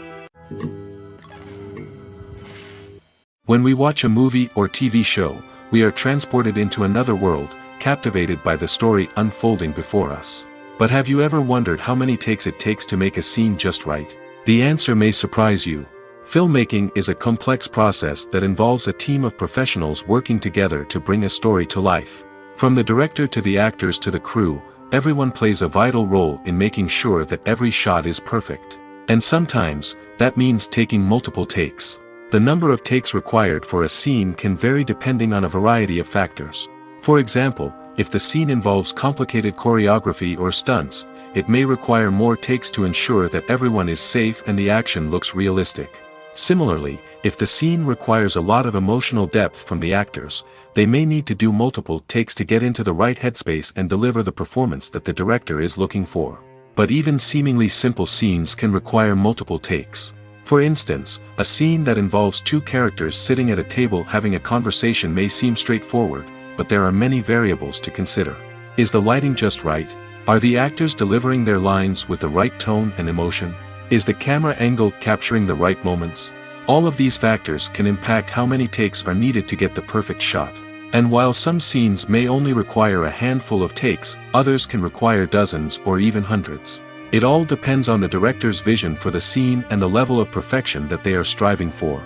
When we watch a movie or TV show, we are transported into another world, captivated by the story unfolding before us. But have you ever wondered how many takes it takes to make a scene just right? The answer may surprise you. Filmmaking is a complex process that involves a team of professionals working together to bring a story to life. From the director to the actors to the crew, everyone plays a vital role in making sure that every shot is perfect. And sometimes, that means taking multiple takes. The number of takes required for a scene can vary depending on a variety of factors. For example, if the scene involves complicated choreography or stunts, it may require more takes to ensure that everyone is safe and the action looks realistic. Similarly, if the scene requires a lot of emotional depth from the actors, they may need to do multiple takes to get into the right headspace and deliver the performance that the director is looking for. But even seemingly simple scenes can require multiple takes. For instance, a scene that involves two characters sitting at a table having a conversation may seem straightforward, but there are many variables to consider. Is the lighting just right? Are the actors delivering their lines with the right tone and emotion? Is the camera angle capturing the right moments? All of these factors can impact how many takes are needed to get the perfect shot. And while some scenes may only require a handful of takes, others can require dozens or even hundreds. It all depends on the director's vision for the scene and the level of perfection that they are striving for.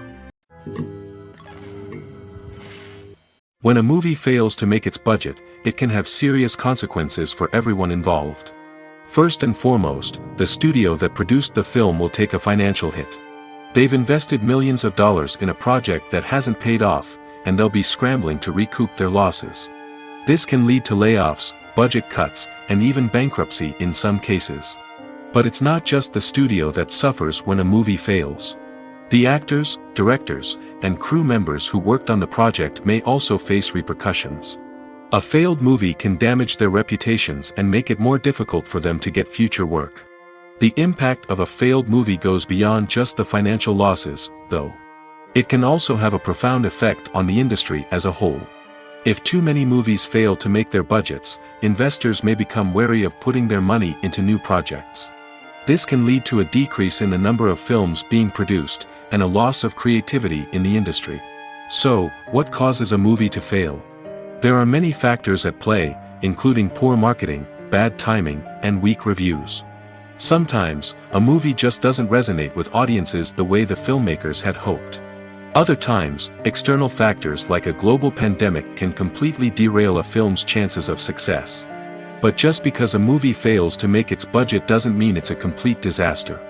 When a movie fails to make its budget, it can have serious consequences for everyone involved. First and foremost, the studio that produced the film will take a financial hit. They've invested millions of dollars in a project that hasn't paid off, and they'll be scrambling to recoup their losses. This can lead to layoffs, budget cuts, and even bankruptcy in some cases. But it's not just the studio that suffers when a movie fails. The actors, directors, and crew members who worked on the project may also face repercussions. A failed movie can damage their reputations and make it more difficult for them to get future work. The impact of a failed movie goes beyond just the financial losses, though. It can also have a profound effect on the industry as a whole. If too many movies fail to make their budgets, investors may become wary of putting their money into new projects. This can lead to a decrease in the number of films being produced, and a loss of creativity in the industry. So, what causes a movie to fail? There are many factors at play, including poor marketing, bad timing, and weak reviews. Sometimes, a movie just doesn't resonate with audiences the way the filmmakers had hoped. Other times, external factors like a global pandemic can completely derail a film's chances of success. But just because a movie fails to make its budget doesn't mean it's a complete disaster.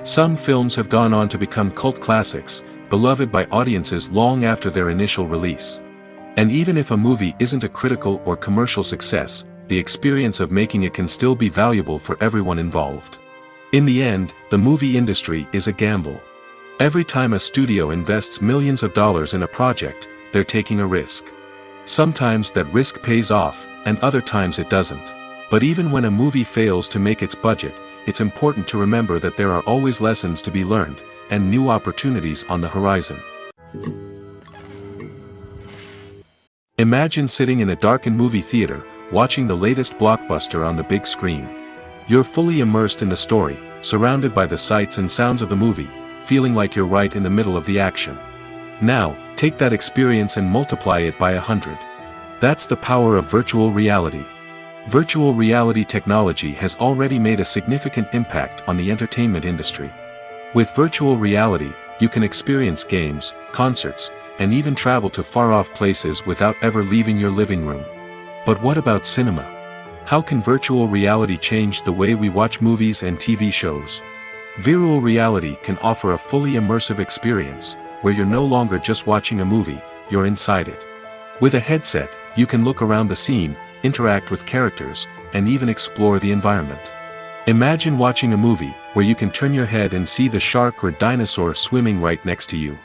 Some films have gone on to become cult classics, beloved by audiences long after their initial release. And even if a movie isn't a critical or commercial success, the experience of making it can still be valuable for everyone involved. In the end, the movie industry is a gamble. Every time a studio invests millions of dollars in a project, they're taking a risk. Sometimes that risk pays off, and other times it doesn't. But even when a movie fails to make its budget, it's important to remember that there are always lessons to be learned, and new opportunities on the horizon. Imagine sitting in a darkened movie theater, watching the latest blockbuster on the big screen. You're fully immersed in the story, surrounded by the sights and sounds of the movie, feeling like you're right in the middle of the action. Now, take that experience and multiply it by 100. That's the power of virtual reality. Virtual reality technology has already made a significant impact on the entertainment industry. With virtual reality, you can experience games, concerts, and even travel to far-off places without ever leaving your living room. But what about cinema? How can virtual reality change the way we watch movies and TV shows? Virtual reality can offer a fully immersive experience, where you're no longer just watching a movie, you're inside it. With a headset, you can look around the scene, interact with characters, and even explore the environment. Imagine watching a movie where you can turn your head and see the shark or dinosaur swimming right next to you.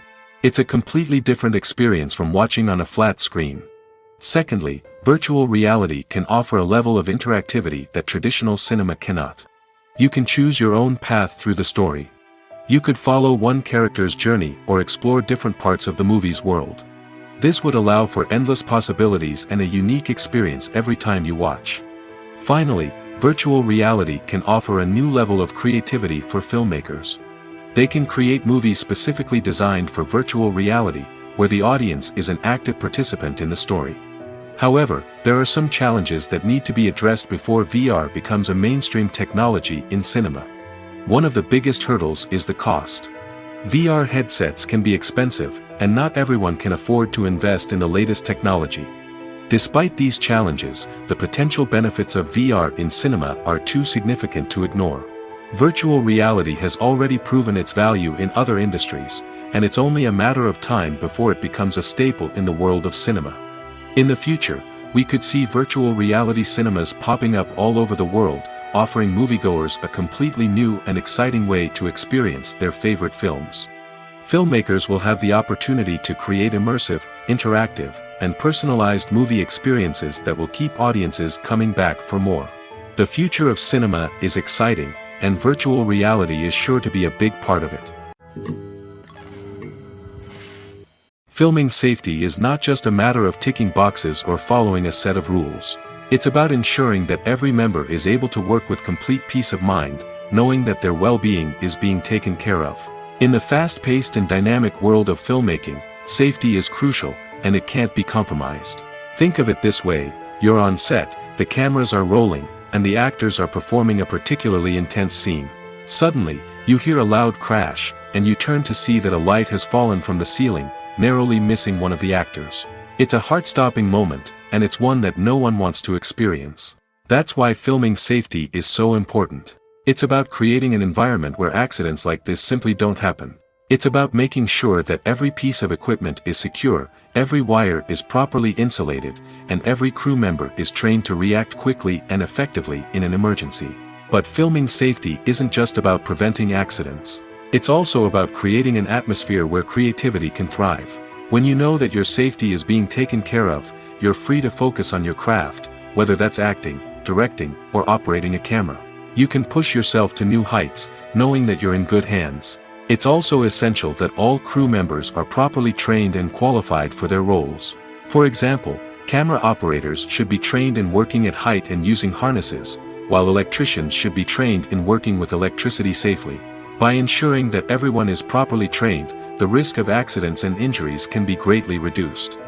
It's a completely different experience from watching on a flat screen. Secondly, virtual reality can offer a level of interactivity that traditional cinema cannot. You can choose your own path through the story. You could follow one character's journey or explore different parts of the movie's world. This would allow for endless possibilities and a unique experience every time you watch. Finally, virtual reality can offer a new level of creativity for filmmakers. They can create movies specifically designed for virtual reality, where the audience is an active participant in the story. However, there are some challenges that need to be addressed before VR becomes a mainstream technology in cinema. One of the biggest hurdles is the cost. VR headsets can be expensive, and not everyone can afford to invest in the latest technology. Despite these challenges, the potential benefits of VR in cinema are too significant to ignore. Virtual reality has already proven its value in other industries, and it's only a matter of time before it becomes a staple in the world of cinema. In the future, we could see virtual reality cinemas popping up all over the world, offering moviegoers a completely new and exciting way to experience their favorite films. Filmmakers will have the opportunity to create immersive, interactive, and personalized movie experiences that will keep audiences coming back for more. The future of cinema is exciting, and virtual reality is sure to be a big part of it. Filming safety is not just a matter of ticking boxes or following a set of rules. It's about ensuring that every member is able to work with complete peace of mind, knowing that their well-being is being taken care of. In the fast-paced and dynamic world of filmmaking, safety is crucial, and it can't be compromised. Think of it this way: you're on set, the cameras are rolling, and the actors are performing a particularly intense scene. Suddenly, you hear a loud crash, and you turn to see that a light has fallen from the ceiling, narrowly missing one of the actors. It's a heart-stopping moment, and it's one that no one wants to experience. That's why filming safety is so important. It's about creating an environment where accidents like this simply don't happen. It's about making sure that every piece of equipment is secure, every wire is properly insulated, and every crew member is trained to react quickly and effectively in an emergency. But filming safety isn't just about preventing accidents. It's also about creating an atmosphere where creativity can thrive. When you know that your safety is being taken care of, you're free to focus on your craft, whether that's acting, directing, or operating a camera. You can push yourself to new heights, knowing that you're in good hands. It's also essential that all crew members are properly trained and qualified for their roles. For example, camera operators should be trained in working at height and using harnesses, while electricians should be trained in working with electricity safely. By ensuring that everyone is properly trained, the risk of accidents and injuries can be greatly reduced.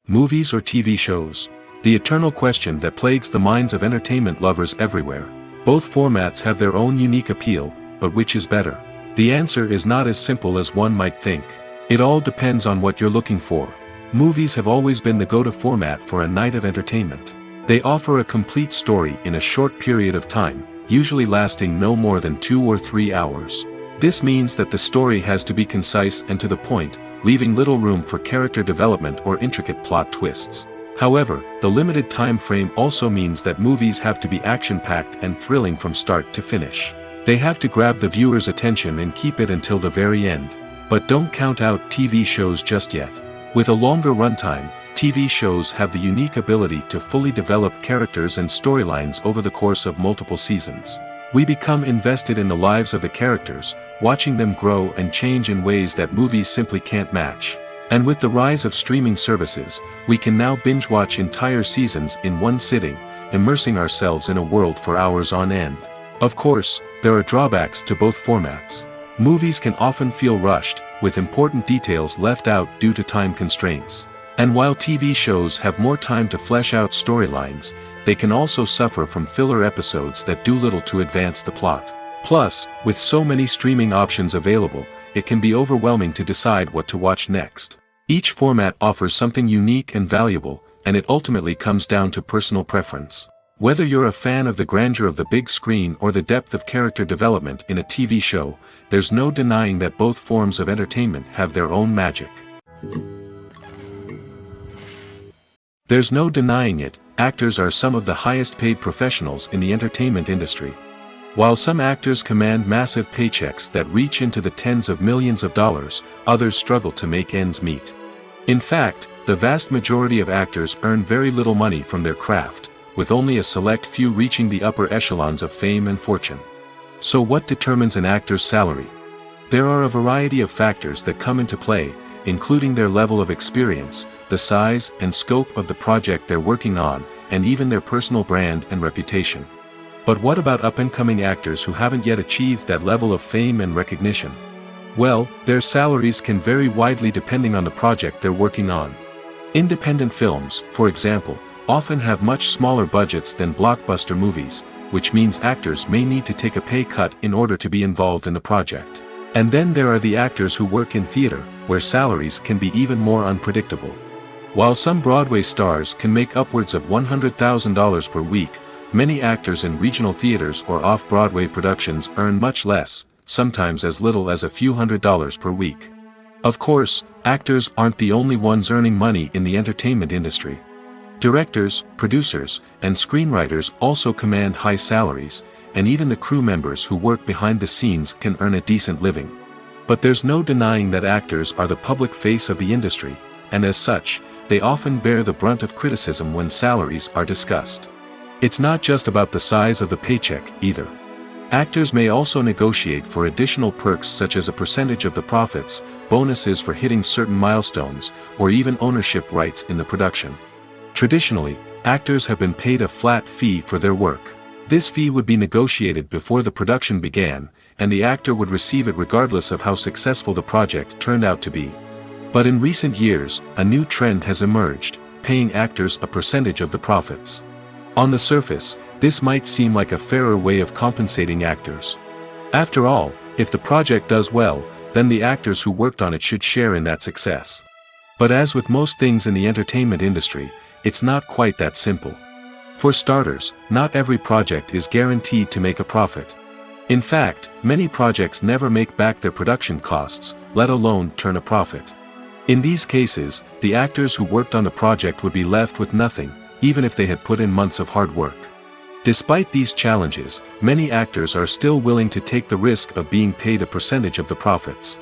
Movies or TV shows? The eternal question that plagues the minds of entertainment lovers everywhere. Both formats have their own unique appeal, but which is better? The answer is not as simple as one might think. It all depends on what you're looking for. Movies have always been the go-to format for a night of entertainment. They offer a complete story in a short period of time, usually lasting no more than 2 or 3 hours. This means that the story has to be concise and to the point, leaving little room for character development or intricate plot twists. However, the limited time frame also means that movies have to be action-packed and thrilling from start to finish. They have to grab the viewer's attention and keep it until the very end. But don't count out TV shows just yet. With a longer runtime, TV shows have the unique ability to fully develop characters and storylines over the course of multiple seasons. We become invested in the lives of the characters, watching them grow and change in ways that movies simply can't match. And with the rise of streaming services, we can now binge-watch entire seasons in one sitting, immersing ourselves in a world for hours on end. Of course, there are drawbacks to both formats. Movies can often feel rushed, with important details left out due to time constraints. And while TV shows have more time to flesh out storylines, they can also suffer from filler episodes that do little to advance the plot. Plus, with so many streaming options available, it can be overwhelming to decide what to watch next. Each format offers something unique and valuable, and it ultimately comes down to personal preference. Whether you're a fan of the grandeur of the big screen or the depth of character development in a TV show, there's no denying that both forms of entertainment have their own magic. There's no denying it, actors are some of the highest paid professionals in the entertainment industry. While some actors command massive paychecks that reach into the tens of millions of dollars, others struggle to make ends meet. In fact, the vast majority of actors earn very little money from their craft, with only a select few reaching the upper echelons of fame and fortune. So what determines an actor's salary? There are a variety of factors that come into play, including their level of experience, the size and scope of the project they're working on, and even their personal brand and reputation. But what about up-and-coming actors who haven't yet achieved that level of fame and recognition? Well, their salaries can vary widely depending on the project they're working on. Independent films, for example, often have much smaller budgets than blockbuster movies, which means actors may need to take a pay cut in order to be involved in the project. And then there are the actors who work in theater, where salaries can be even more unpredictable. While some Broadway stars can make upwards of $100,000 per week, many actors in regional theaters or off-Broadway productions earn much less, sometimes as little as a few $100s per week. Of course, actors aren't the only ones earning money in the entertainment industry. Directors, producers, and screenwriters also command high salaries, and even the crew members who work behind the scenes can earn a decent living. But there's no denying that actors are the public face of the industry, and as such, they often bear the brunt of criticism when salaries are discussed. It's not just about the size of the paycheck, either. Actors may also negotiate for additional perks such as a percentage of the profits, bonuses for hitting certain milestones, or even ownership rights in the production. Traditionally, actors have been paid a flat fee for their work. This fee would be negotiated before the production began, and the actor would receive it regardless of how successful the project turned out to be. But in recent years, a new trend has emerged, paying actors a percentage of the profits. On the surface, this might seem like a fairer way of compensating actors. After all, if the project does well, then the actors who worked on it should share in that success. But as with most things in the entertainment industry, it's not quite that simple. For starters, not every project is guaranteed to make a profit. In fact, many projects never make back their production costs, let alone turn a profit. In these cases, the actors who worked on the project would be left with nothing, even if they had put in months of hard work. Despite these challenges, many actors are still willing to take the risk of being paid a percentage of the profits.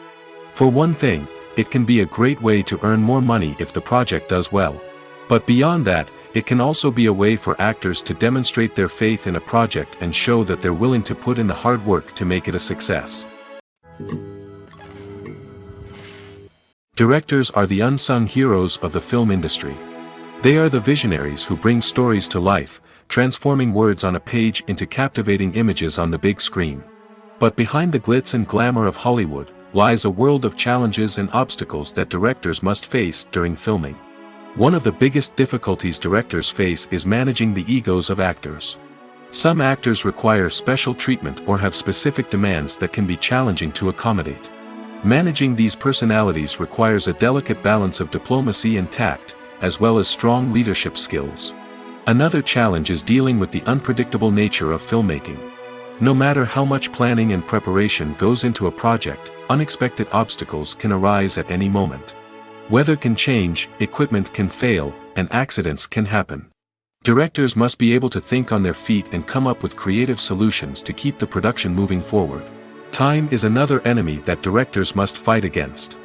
For one thing, it can be a great way to earn more money if the project does well. But beyond that, it can also be a way for actors to demonstrate their faith in a project and show that they're willing to put in the hard work to make it a success. Directors are the unsung heroes of the film industry. They are the visionaries who bring stories to life, transforming words on a page into captivating images on the big screen. But behind the glitz and glamour of Hollywood, lies a world of challenges and obstacles that directors must face during filming. One of the biggest difficulties directors face is managing the egos of actors. Some actors require special treatment or have specific demands that can be challenging to accommodate. Managing these personalities requires a delicate balance of diplomacy and tact, as well as strong leadership skills. Another challenge is dealing with the unpredictable nature of filmmaking. No matter how much planning and preparation goes into a project, unexpected obstacles can arise at any moment. Weather can change, equipment can fail, and accidents can happen. Directors must be able to think on their feet and come up with creative solutions to keep the production moving forward. Time is another enemy that directors must fight against.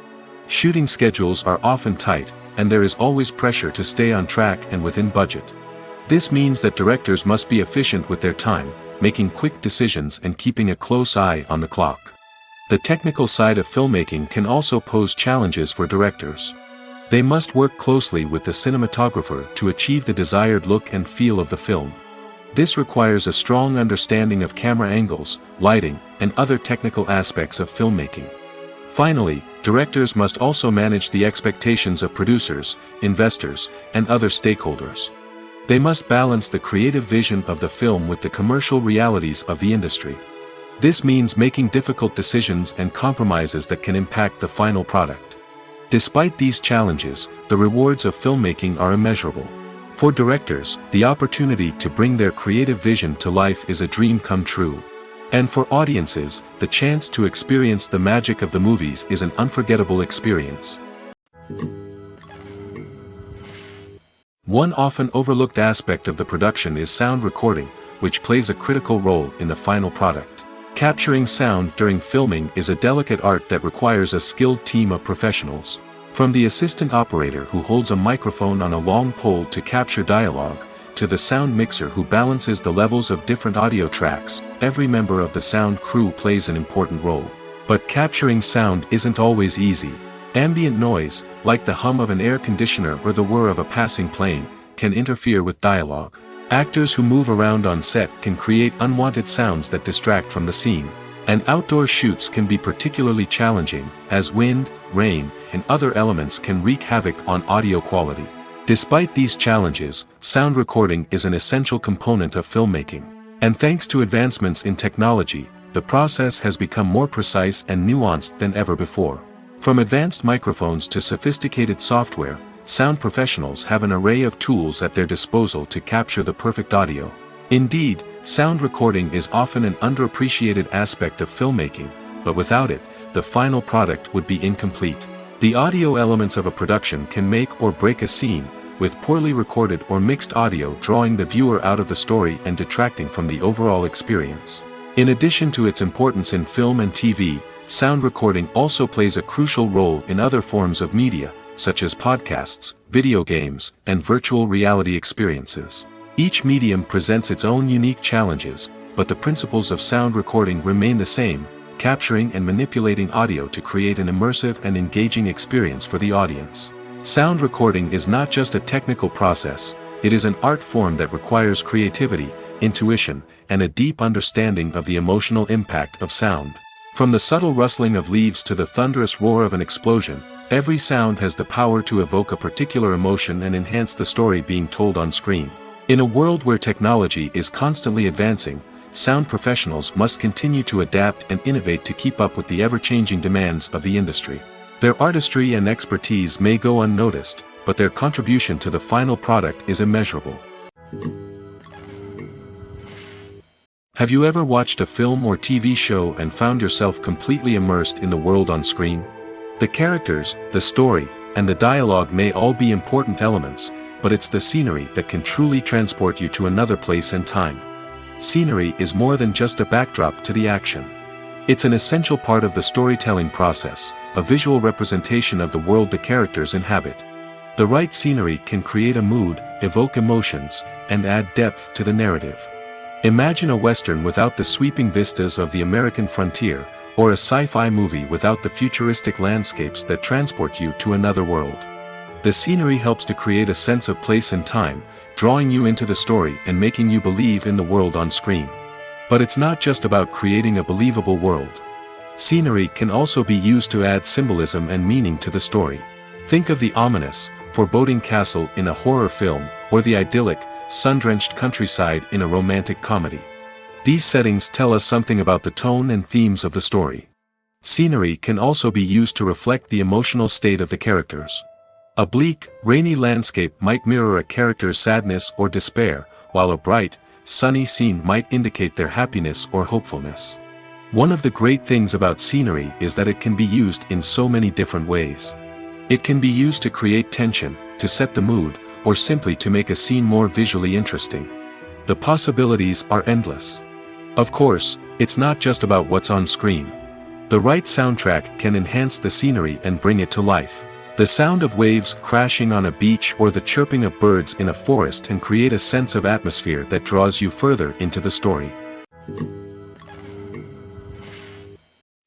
Shooting schedules are often tight, and there is always pressure to stay on track and within budget. This means that directors must be efficient with their time, making quick decisions and keeping a close eye on the clock. The technical side of filmmaking can also pose challenges for directors. They must work closely with the cinematographer to achieve the desired look and feel of the film. This requires a strong understanding of camera angles, lighting, and other technical aspects of filmmaking. Finally, directors must also manage the expectations of producers, investors, and other stakeholders. They must balance the creative vision of the film with the commercial realities of the industry. This means making difficult decisions and compromises that can impact the final product. Despite these challenges, the rewards of filmmaking are immeasurable. For directors, the opportunity to bring their creative vision to life is a dream come true. And for audiences, the chance to experience the magic of the movies is an unforgettable experience. One often overlooked aspect of the production is sound recording, which plays a critical role in the final product. Capturing sound during filming is a delicate art that requires a skilled team of professionals. From the assistant operator who holds a microphone on a long pole to capture dialogue, to the sound mixer who balances the levels of different audio tracks, every member of the sound crew plays an important role. But capturing sound isn't always easy. Ambient noise, like the hum of an air conditioner or the whir of a passing plane, can interfere with dialogue. Actors who move around on set can create unwanted sounds that distract from the scene. And outdoor shoots can be particularly challenging, as wind, rain, and other elements can wreak havoc on audio quality. Despite these challenges, sound recording is an essential component of filmmaking. And thanks to advancements in technology, the process has become more precise and nuanced than ever before. From advanced microphones to sophisticated software, sound professionals have an array of tools at their disposal to capture the perfect audio. Indeed, sound recording is often an underappreciated aspect of filmmaking, but without it, the final product would be incomplete. The audio elements of a production can make or break a scene, with poorly recorded or mixed audio drawing the viewer out of the story and detracting from the overall experience. In addition to its importance in film and TV, sound recording also plays a crucial role in other forms of media, such as podcasts, video games, and virtual reality experiences. Each medium presents its own unique challenges, but the principles of sound recording remain the same, capturing and manipulating audio to create an immersive and engaging experience for the audience. Sound recording is not just a technical process, it is an art form that requires creativity, intuition, and a deep understanding of the emotional impact of sound. From the subtle rustling of leaves to the thunderous roar of an explosion, every sound has the power to evoke a particular emotion and enhance the story being told on screen. In a world where technology is constantly advancing, sound professionals must continue to adapt and innovate to keep up with the ever-changing demands of the industry. Their artistry and expertise may go unnoticed, but their contribution to the final product is immeasurable. Have you ever watched a film or TV show and found yourself completely immersed in the world on screen? The characters, the story, and the dialogue may all be important elements, but it's the scenery that can truly transport you to another place and time. Scenery is more than just a backdrop to the action. It's an essential part of the storytelling process, a visual representation of the world the characters inhabit. The right scenery can create a mood, evoke emotions, and add depth to the narrative. Imagine a Western without the sweeping vistas of the American frontier, or a sci-fi movie without the futuristic landscapes that transport you to another world. The scenery helps to create a sense of place and time, drawing you into the story and making you believe in the world on screen. But it's not just about creating a believable world. Scenery can also be used to add symbolism and meaning to the story. Think of the ominous, foreboding castle in a horror film, or the idyllic, sun-drenched countryside in a romantic comedy. These settings tell us something about the tone and themes of the story. Scenery can also be used to reflect the emotional state of the characters. A bleak, rainy landscape might mirror a character's sadness or despair, while a bright, sunny scene might indicate their happiness or hopefulness. One of the great things about scenery is that it can be used in so many different ways. It can be used to create tension, to set the mood, or simply to make a scene more visually interesting. The possibilities are endless. Of course, it's not just about what's on screen. The right soundtrack can enhance the scenery and bring it to life. The sound of waves crashing on a beach or the chirping of birds in a forest can create a sense of atmosphere that draws you further into the story.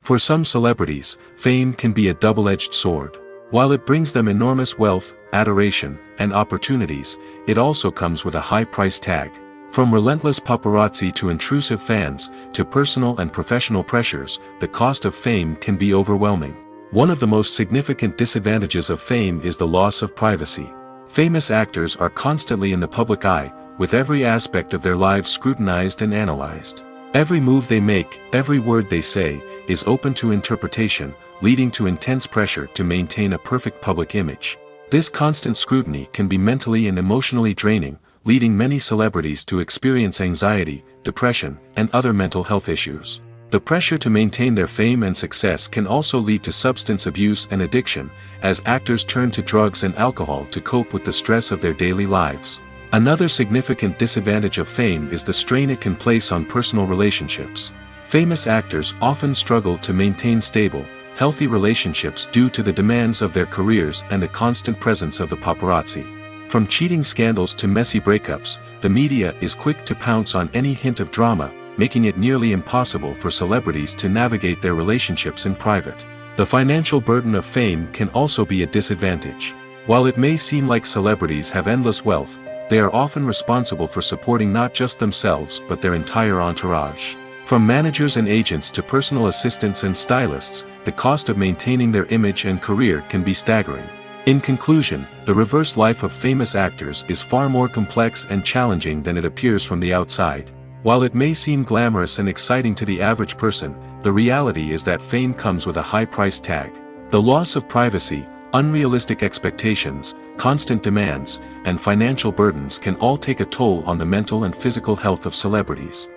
For some celebrities, fame can be a double-edged sword. While it brings them enormous wealth, adoration, and opportunities, it also comes with a high price tag. From relentless paparazzi to intrusive fans, to personal and professional pressures, the cost of fame can be overwhelming. One of the most significant disadvantages of fame is the loss of privacy. Famous actors are constantly in the public eye, with every aspect of their lives scrutinized and analyzed. Every move they make, every word they say, is open to interpretation, leading to intense pressure to maintain a perfect public image. This constant scrutiny can be mentally and emotionally draining, leading many celebrities to experience anxiety, depression, and other mental health issues. The pressure to maintain their fame and success can also lead to substance abuse and addiction, as actors turn to drugs and alcohol to cope with the stress of their daily lives. Another significant disadvantage of fame is the strain it can place on personal relationships. Famous actors often struggle to maintain stable, healthy relationships due to the demands of their careers and the constant presence of the paparazzi. From cheating scandals to messy breakups, the media is quick to pounce on any hint of drama, making it nearly impossible for celebrities to navigate their relationships in private. The financial burden of fame can also be a disadvantage. While it may seem like celebrities have endless wealth, they are often responsible for supporting not just themselves but their entire entourage. From managers and agents to personal assistants and stylists, the cost of maintaining their image and career can be staggering. In conclusion, the reverse life of famous actors is far more complex and challenging than it appears from the outside. While it may seem glamorous and exciting to the average person, the reality is that fame comes with a high price tag. The loss of privacy, unrealistic expectations, constant demands, and financial burdens can all take a toll on the mental and physical health of celebrities.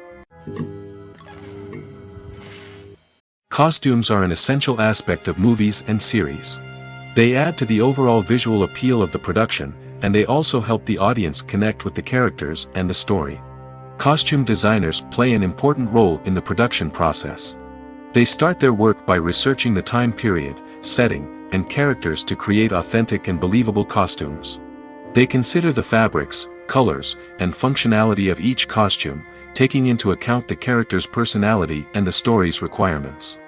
Costumes are an essential aspect of movies and series. They add to the overall visual appeal of the production, and they also help the audience connect with the characters and the story. Costume designers play an important role in the production process. They start their work by researching the time period, setting, and characters to create authentic and believable costumes. They consider the fabrics, colors, and functionality of each costume, taking into account the character's personality and the story's requirements.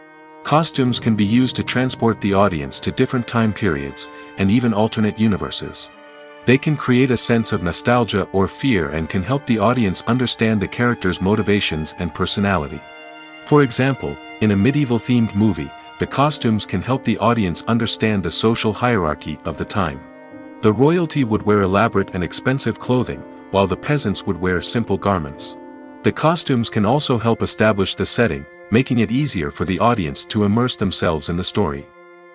Costumes can be used to transport the audience to different time periods, and even alternate universes. They can create a sense of nostalgia or fear and can help the audience understand the character's motivations and personality. For example, in a medieval-themed movie, the costumes can help the audience understand the social hierarchy of the time. The royalty would wear elaborate and expensive clothing, while the peasants would wear simple garments. The costumes can also help establish the setting, making it easier for the audience to immerse themselves in the story.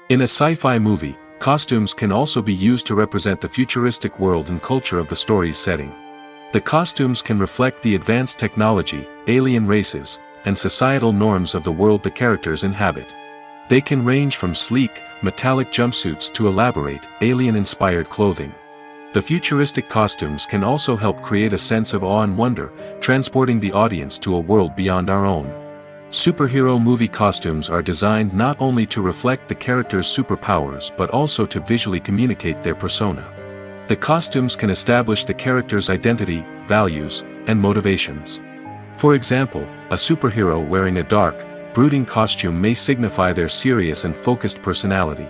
In a sci-fi movie, costumes can also be used to represent the futuristic world and culture of the story's setting. The costumes can reflect the advanced technology, alien races, and societal norms of the world the characters inhabit. They can range from sleek, metallic jumpsuits to elaborate, alien-inspired clothing. The futuristic costumes can also help create a sense of awe and wonder, transporting the audience to a world beyond our own. Superhero movie costumes are designed not only to reflect the character's superpowers but also to visually communicate their persona. The costumes can establish the character's identity, values, and motivations. For example, a superhero wearing a dark, brooding costume may signify their serious and focused personality.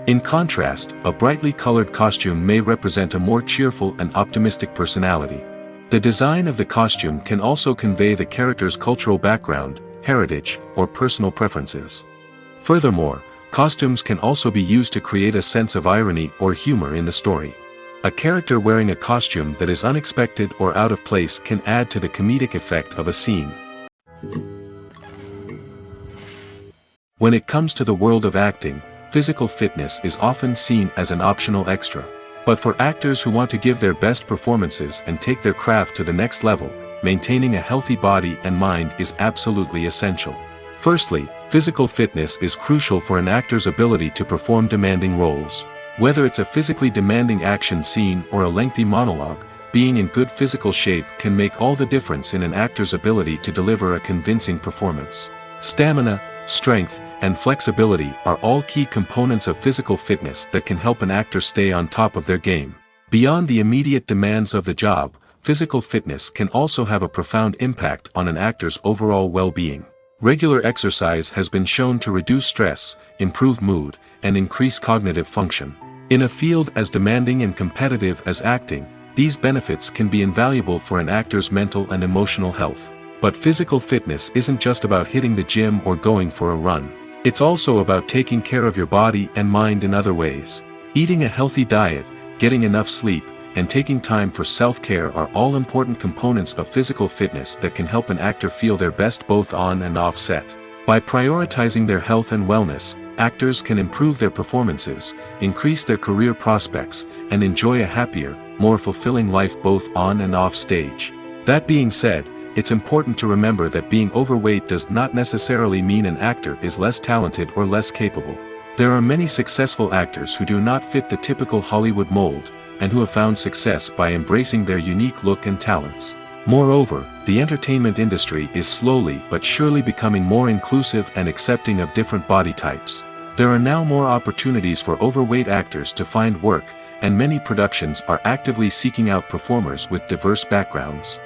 In contrast, a brightly colored costume may represent a more cheerful and optimistic personality. The design of the costume can also convey the character's cultural background, heritage, or personal preferences. Furthermore, costumes can also be used to create a sense of irony or humor in the story. A character wearing a costume that is unexpected or out of place can add to the comedic effect of a scene. When it comes to the world of acting, physical fitness is often seen as an optional extra. But for actors who want to give their best performances and take their craft to the next level, maintaining a healthy body and mind is absolutely essential. Firstly, physical fitness is crucial for an actor's ability to perform demanding roles. Whether it's a physically demanding action scene or a lengthy monologue, being in good physical shape can make all the difference in an actor's ability to deliver a convincing performance. Stamina, strength, and flexibility are all key components of physical fitness that can help an actor stay on top of their game. Beyond the immediate demands of the job, physical fitness can also have a profound impact on an actor's overall well-being. Regular exercise has been shown to reduce stress, improve mood, and increase cognitive function. In a field as demanding and competitive as acting, these benefits can be invaluable for an actor's mental and emotional health. But physical fitness isn't just about hitting the gym or going for a run. It's also about taking care of your body and mind in other ways. Eating a healthy diet, getting enough sleep, and taking time for self-care are all important components of physical fitness that can help an actor feel their best both on and off set. By prioritizing their health and wellness, actors can improve their performances, increase their career prospects, and enjoy a happier, more fulfilling life both on and off stage. That being said, it's important to remember that being overweight does not necessarily mean an actor is less talented or less capable. There are many successful actors who do not fit the typical Hollywood mold, and who have found success by embracing their unique look and talents. Moreover, the entertainment industry is slowly but surely becoming more inclusive and accepting of different body types. There are now more opportunities for overweight actors to find work, and many productions are actively seeking out performers with diverse backgrounds.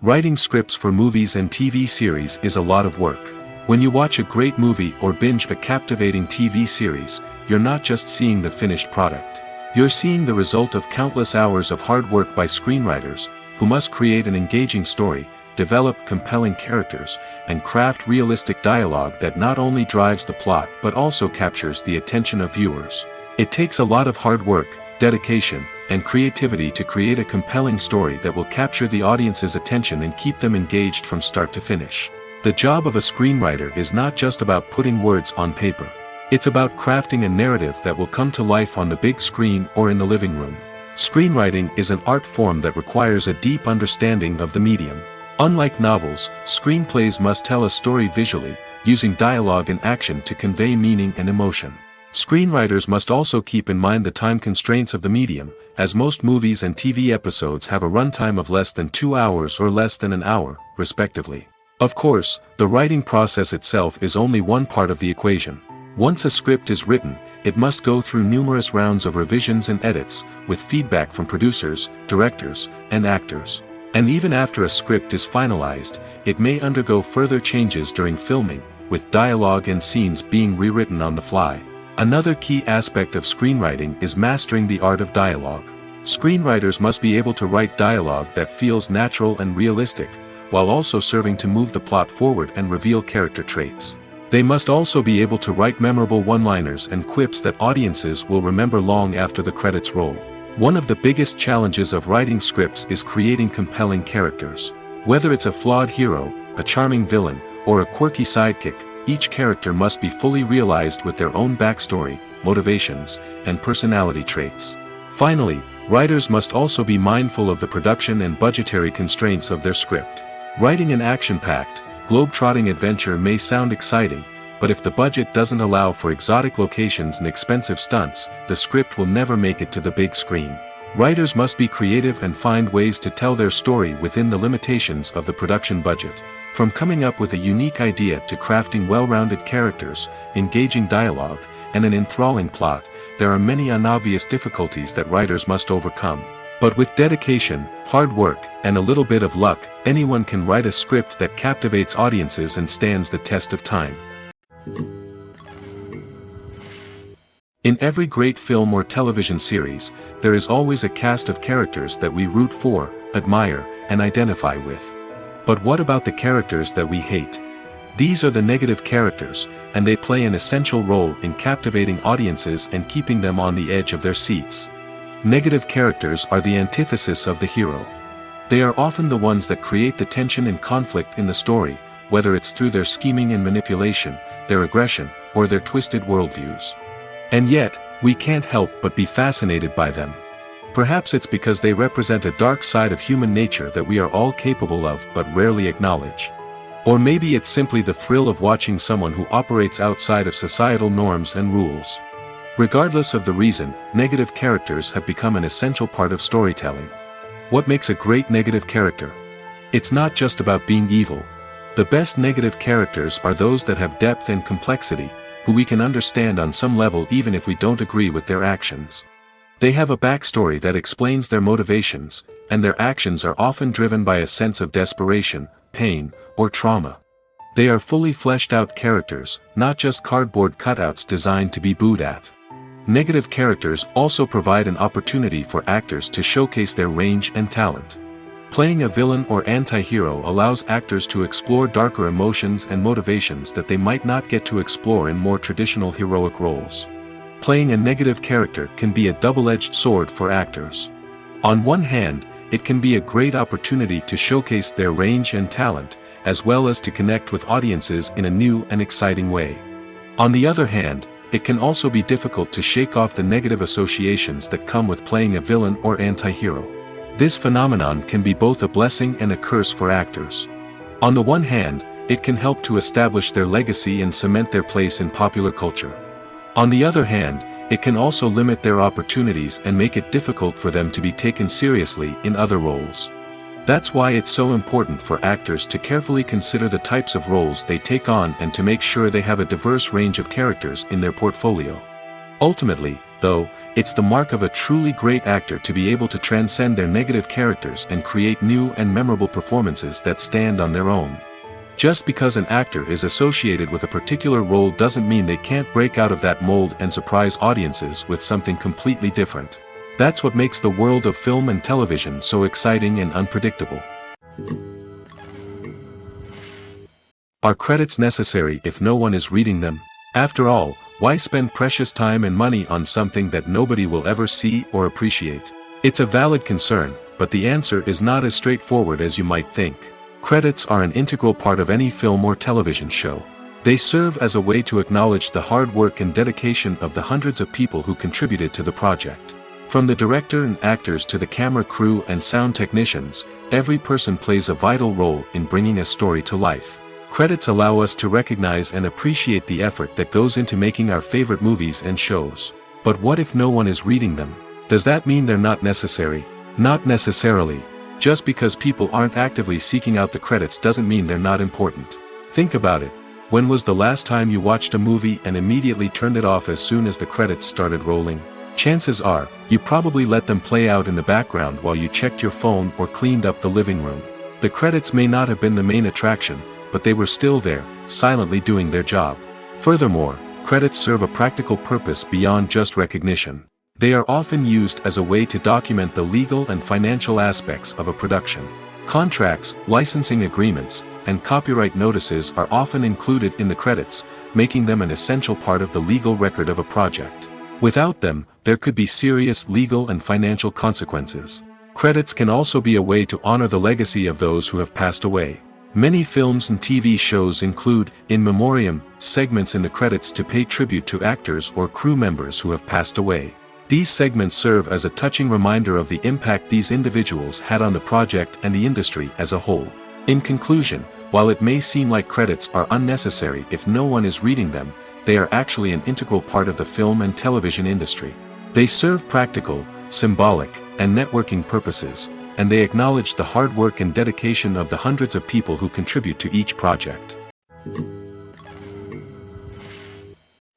Writing scripts for movies and TV series is a lot of work. When you watch a great movie or binge a captivating TV series, you're not just seeing the finished product. You're seeing the result of countless hours of hard work by screenwriters, who must create an engaging story, develop compelling characters, and craft realistic dialogue that not only drives the plot but also captures the attention of viewers. It takes a lot of hard work, dedication, and creativity to create a compelling story that will capture the audience's attention and keep them engaged from start to finish. The job of a screenwriter is not just about putting words on paper. It's about crafting a narrative that will come to life on the big screen or in the living room. Screenwriting is an art form that requires a deep understanding of the medium. Unlike novels, screenplays must tell a story visually, using dialogue and action to convey meaning and emotion. Screenwriters must also keep in mind the time constraints of the medium, as most movies and TV episodes have a runtime of less than 2 hours or less than an hour, respectively. Of course, the writing process itself is only one part of the equation. Once a script is written, it must go through numerous rounds of revisions and edits, with feedback from producers, directors, and actors. And even after a script is finalized, it may undergo further changes during filming, with dialogue and scenes being rewritten on the fly. Another key aspect of screenwriting is mastering the art of dialogue. Screenwriters must be able to write dialogue that feels natural and realistic, while also serving to move the plot forward and reveal character traits. They must also be able to write memorable one-liners and quips that audiences will remember long after the credits roll. One of the biggest challenges of writing scripts is creating compelling characters. Whether it's a flawed hero, a charming villain, or a quirky sidekick, each character must be fully realized with their own backstory, motivations, and personality traits. Finally, writers must also be mindful of the production and budgetary constraints of their script. Writing an action-packed, globe-trotting adventure may sound exciting, but if the budget doesn't allow for exotic locations and expensive stunts, the script will never make it to the big screen. Writers must be creative and find ways to tell their story within the limitations of the production budget. From coming up with a unique idea to crafting well-rounded characters, engaging dialogue, and an enthralling plot, there are many unobvious difficulties that writers must overcome. But with dedication, hard work, and a little bit of luck, anyone can write a script that captivates audiences and stands the test of time. In every great film or television series, there is always a cast of characters that we root for, admire, and identify with. But what about the characters that we hate? These are the negative characters, and they play an essential role in captivating audiences and keeping them on the edge of their seats. Negative characters are the antithesis of the hero. They are often the ones that create the tension and conflict in the story, whether it's through their scheming and manipulation, their aggression, or their twisted worldviews. And yet, we can't help but be fascinated by them. Perhaps it's because they represent a dark side of human nature that we are all capable of but rarely acknowledge. Or maybe it's simply the thrill of watching someone who operates outside of societal norms and rules. Regardless of the reason, negative characters have become an essential part of storytelling. What makes a great negative character? It's not just about being evil. The best negative characters are those that have depth and complexity, who we can understand on some level even if we don't agree with their actions. They have a backstory that explains their motivations, and their actions are often driven by a sense of desperation, pain, or trauma. They are fully fleshed out characters, not just cardboard cutouts designed to be booed at. Negative characters also provide an opportunity for actors to showcase their range and talent. Playing a villain or anti-hero allows actors to explore darker emotions and motivations that they might not get to explore in more traditional heroic roles. Playing a negative character can be a double-edged sword for actors. On one hand, it can be a great opportunity to showcase their range and talent, as well as to connect with audiences in a new and exciting way. On the other hand, it can also be difficult to shake off the negative associations that come with playing a villain or anti-hero. This phenomenon can be both a blessing and a curse for actors. On the one hand, it can help to establish their legacy and cement their place in popular culture. On the other hand, it can also limit their opportunities and make it difficult for them to be taken seriously in other roles. That's why it's so important for actors to carefully consider the types of roles they take on and to make sure they have a diverse range of characters in their portfolio. Ultimately, though, it's the mark of a truly great actor to be able to transcend their negative characters and create new and memorable performances that stand on their own. Just because an actor is associated with a particular role doesn't mean they can't break out of that mold and surprise audiences with something completely different. That's what makes the world of film and television so exciting and unpredictable. Are credits necessary if no one is reading them? After all, why spend precious time and money on something that nobody will ever see or appreciate? It's a valid concern, but the answer is not as straightforward as you might think. Credits are an integral part of any film or television show. They serve as a way to acknowledge the hard work and dedication of the hundreds of people who contributed to the project. From the director and actors to the camera crew and sound technicians, every person plays a vital role in bringing a story to life. Credits allow us to recognize and appreciate the effort that goes into making our favorite movies and shows. But what if no one is reading them? Does that mean they're not necessary? Not necessarily. Just because people aren't actively seeking out the credits doesn't mean they're not important. Think about it. When was the last time you watched a movie and immediately turned it off as soon as the credits started rolling? Chances are, you probably let them play out in the background while you checked your phone or cleaned up the living room. The credits may not have been the main attraction, but they were still there, silently doing their job. Furthermore, credits serve a practical purpose beyond just recognition. They are often used as a way to document the legal and financial aspects of a production. Contracts, licensing agreements, and copyright notices are often included in the credits, making them an essential part of the legal record of a project. Without them, there could be serious legal and financial consequences. Credits can also be a way to honor the legacy of those who have passed away. Many films and TV shows include, in memoriam, segments in the credits to pay tribute to actors or crew members who have passed away. These segments serve as a touching reminder of the impact these individuals had on the project and the industry as a whole. In conclusion, while it may seem like credits are unnecessary if no one is reading them, they are actually an integral part of the film and television industry. They serve practical, symbolic, and networking purposes, and they acknowledge the hard work and dedication of the hundreds of people who contribute to each project.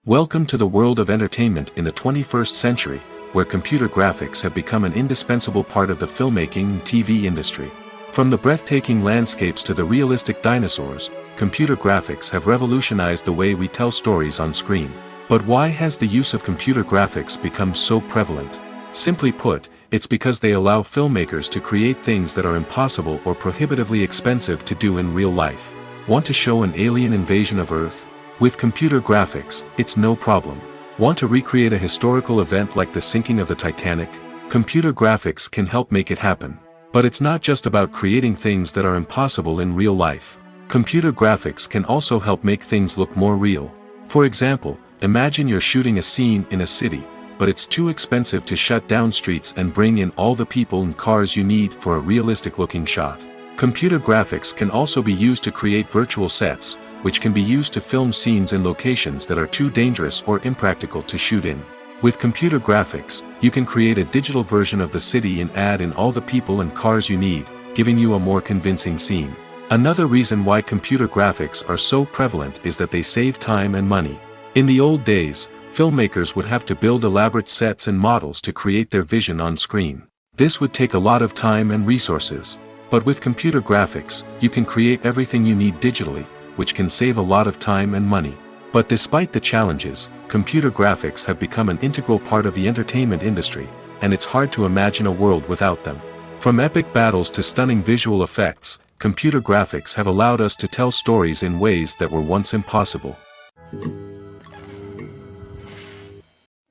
Welcome to the world of entertainment in the 21st century, where computer graphics have become an indispensable part of the filmmaking and TV industry. From the breathtaking landscapes to the realistic dinosaurs, computer graphics have revolutionized the way we tell stories on screen. But why has the use of computer graphics become so prevalent? Simply put, it's because they allow filmmakers to create things that are impossible or prohibitively expensive to do in real life. Want to show an alien invasion of Earth? With computer graphics, it's no problem. Want to recreate a historical event like the sinking of the Titanic? Computer graphics can help make it happen. But it's not just about creating things that are impossible in real life. Computer graphics can also help make things look more real. For example, imagine you're shooting a scene in a city, but it's too expensive to shut down streets and bring in all the people and cars you need for a realistic-looking shot. Computer graphics can also be used to create virtual sets, which can be used to film scenes in locations that are too dangerous or impractical to shoot in. With computer graphics, you can create a digital version of the city and add in all the people and cars you need, giving you a more convincing scene. Another reason why computer graphics are so prevalent is that they save time and money. In the old days, filmmakers would have to build elaborate sets and models to create their vision on screen. This would take a lot of time and resources. But with computer graphics, you can create everything you need digitally, which can save a lot of time and money. But despite the challenges, computer graphics have become an integral part of the entertainment industry, and it's hard to imagine a world without them. From epic battles to stunning visual effects, computer graphics have allowed us to tell stories in ways that were once impossible.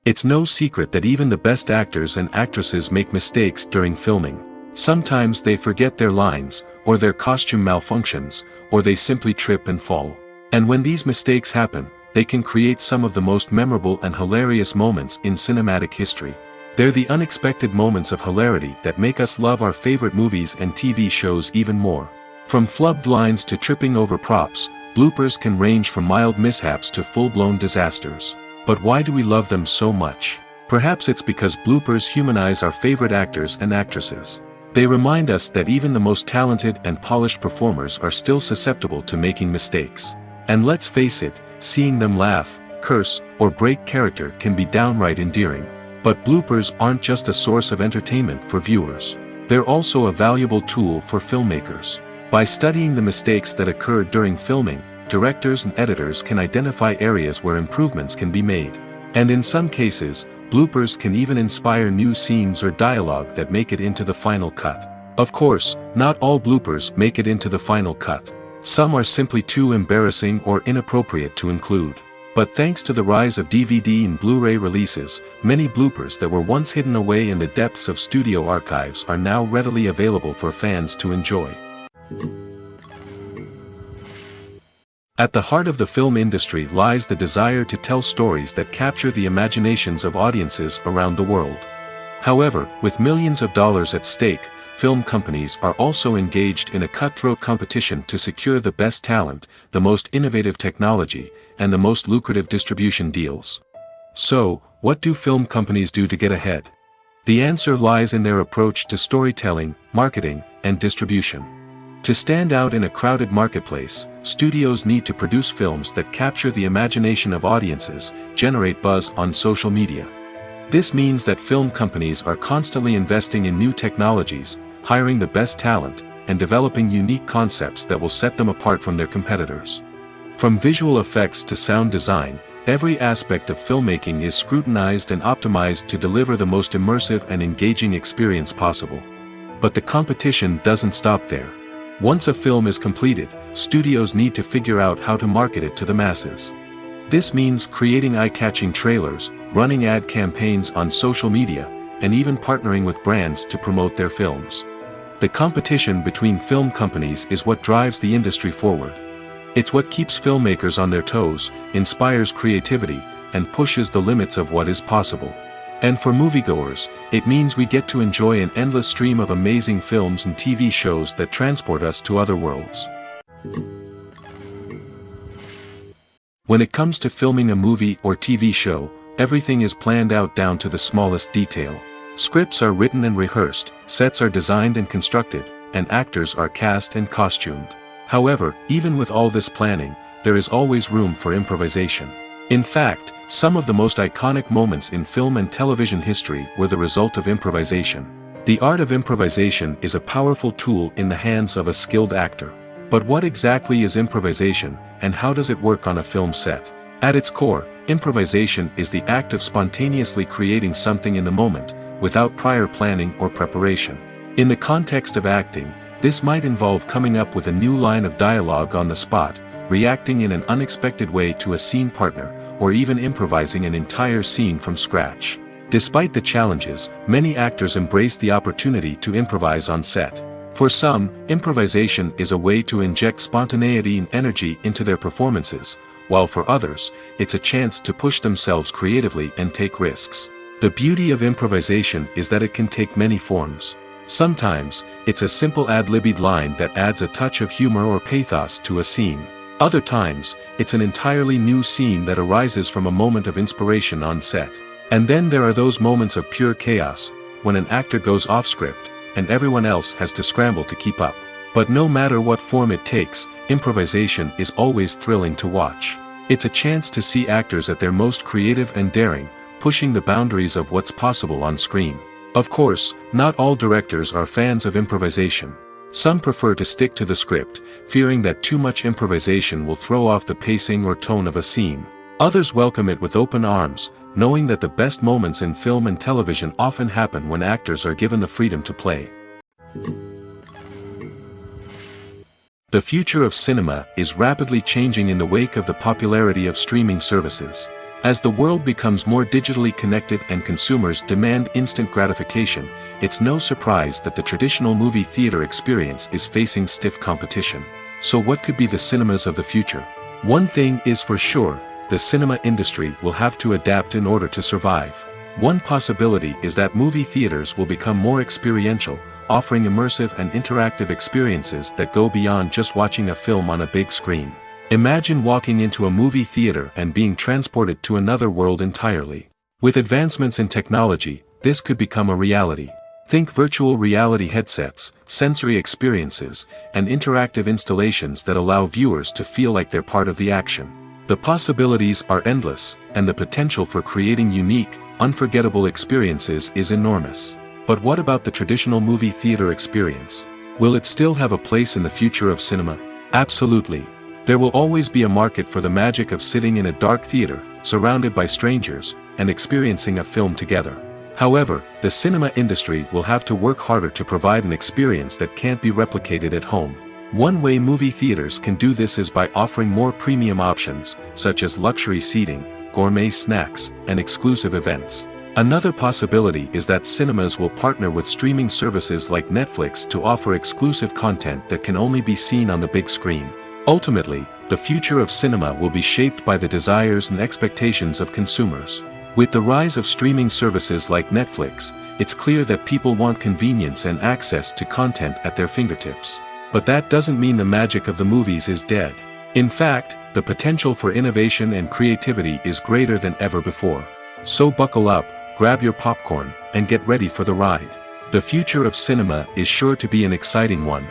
It's no secret that even the best actors and actresses make mistakes during filming. Sometimes they forget their lines, or their costume malfunctions, or they simply trip and fall. And when these mistakes happen, they can create some of the most memorable and hilarious moments in cinematic history. They're the unexpected moments of hilarity that make us love our favorite movies and TV shows even more. From flubbed lines to tripping over props, bloopers can range from mild mishaps to full-blown disasters. But why do we love them so much? Perhaps it's because bloopers humanize our favorite actors and actresses. They remind us that even the most talented and polished performers are still susceptible to making mistakes. And let's face it, seeing them laugh, curse, or break character can be downright endearing. But bloopers aren't just a source of entertainment for viewers. They're also a valuable tool for filmmakers. By studying the mistakes that occurred during filming, directors and editors can identify areas where improvements can be made. And in some cases, bloopers can even inspire new scenes or dialogue that make it into the final cut. Of course, not all bloopers make it into the final cut. Some are simply too embarrassing or inappropriate to include. But thanks to the rise of DVD and Blu-ray releases, many bloopers that were once hidden away in the depths of studio archives are now readily available for fans to enjoy. At the heart of the film industry lies the desire to tell stories that capture the imaginations of audiences around the world. However, with millions of dollars at stake, film companies are also engaged in a cutthroat competition to secure the best talent, the most innovative technology, and the most lucrative distribution deals. So, what do film companies do to get ahead? The answer lies in their approach to storytelling, marketing, and distribution. To stand out in a crowded marketplace, studios need to produce films that capture the imagination of audiences, generate buzz on social media. This means that film companies are constantly investing in new technologies, hiring the best talent, and developing unique concepts that will set them apart from their competitors. From visual effects to sound design, every aspect of filmmaking is scrutinized and optimized to deliver the most immersive and engaging experience possible. But the competition doesn't stop there. Once a film is completed, studios need to figure out how to market it to the masses. This means creating eye-catching trailers, running ad campaigns on social media, and even partnering with brands to promote their films. The competition between film companies is what drives the industry forward. It's what keeps filmmakers on their toes, inspires creativity, and pushes the limits of what is possible. And for moviegoers, it means we get to enjoy an endless stream of amazing films and TV shows that transport us to other worlds. When it comes to filming a movie or TV show, everything is planned out down to the smallest detail. Scripts are written and rehearsed, sets are designed and constructed, and actors are cast and costumed. However, even with all this planning, there is always room for improvisation. In fact, some of the most iconic moments in film and television history were the result of improvisation. The art of improvisation is a powerful tool in the hands of a skilled actor. But what exactly is improvisation, and how does it work on a film set? At its core, improvisation is the act of spontaneously creating something in the moment, without prior planning or preparation. In the context of acting, this might involve coming up with a new line of dialogue on the spot, reacting in an unexpected way to a scene partner, or even improvising an entire scene from scratch. Despite the challenges, many actors embrace the opportunity to improvise on set. For some, improvisation is a way to inject spontaneity and energy into their performances, while for others, it's a chance to push themselves creatively and take risks. The beauty of improvisation is that it can take many forms. Sometimes, it's a simple ad-libbed line that adds a touch of humor or pathos to a scene. Other times, it's an entirely new scene that arises from a moment of inspiration on set. And then there are those moments of pure chaos, when an actor goes off script, and everyone else has to scramble to keep up. But no matter what form it takes, improvisation is always thrilling to watch. It's a chance to see actors at their most creative and daring, pushing the boundaries of what's possible on screen. Of course, not all directors are fans of improvisation. Some prefer to stick to the script, fearing that too much improvisation will throw off the pacing or tone of a scene. Others welcome it with open arms, knowing that the best moments in film and television often happen when actors are given the freedom to play. The future of cinema is rapidly changing in the wake of the popularity of streaming services. As the world becomes more digitally connected and consumers demand instant gratification, it's no surprise that the traditional movie theater experience is facing stiff competition. So what could be the cinemas of the future? One thing is for sure, the cinema industry will have to adapt in order to survive. One possibility is that movie theaters will become more experiential, offering immersive and interactive experiences that go beyond just watching a film on a big screen. Imagine walking into a movie theater and being transported to another world entirely. With advancements in technology, this could become a reality. Think virtual reality headsets, sensory experiences, and interactive installations that allow viewers to feel like they're part of the action. The possibilities are endless, and the potential for creating unique, unforgettable experiences is enormous. But what about the traditional movie theater experience? Will it still have a place in the future of cinema? Absolutely. There will always be a market for the magic of sitting in a dark theater, surrounded by strangers, and experiencing a film together. However, the cinema industry will have to work harder to provide an experience that can't be replicated at home. One way movie theaters can do this is by offering more premium options, such as luxury seating, gourmet snacks, and exclusive events. Another possibility is that cinemas will partner with streaming services like Netflix to offer exclusive content that can only be seen on the big screen. Ultimately, the future of cinema will be shaped by the desires and expectations of consumers. With the rise of streaming services like Netflix, it's clear that people want convenience and access to content at their fingertips. But that doesn't mean the magic of the movies is dead. In fact, the potential for innovation and creativity is greater than ever before. So buckle up, grab your popcorn, and get ready for the ride. The future of cinema is sure to be an exciting one.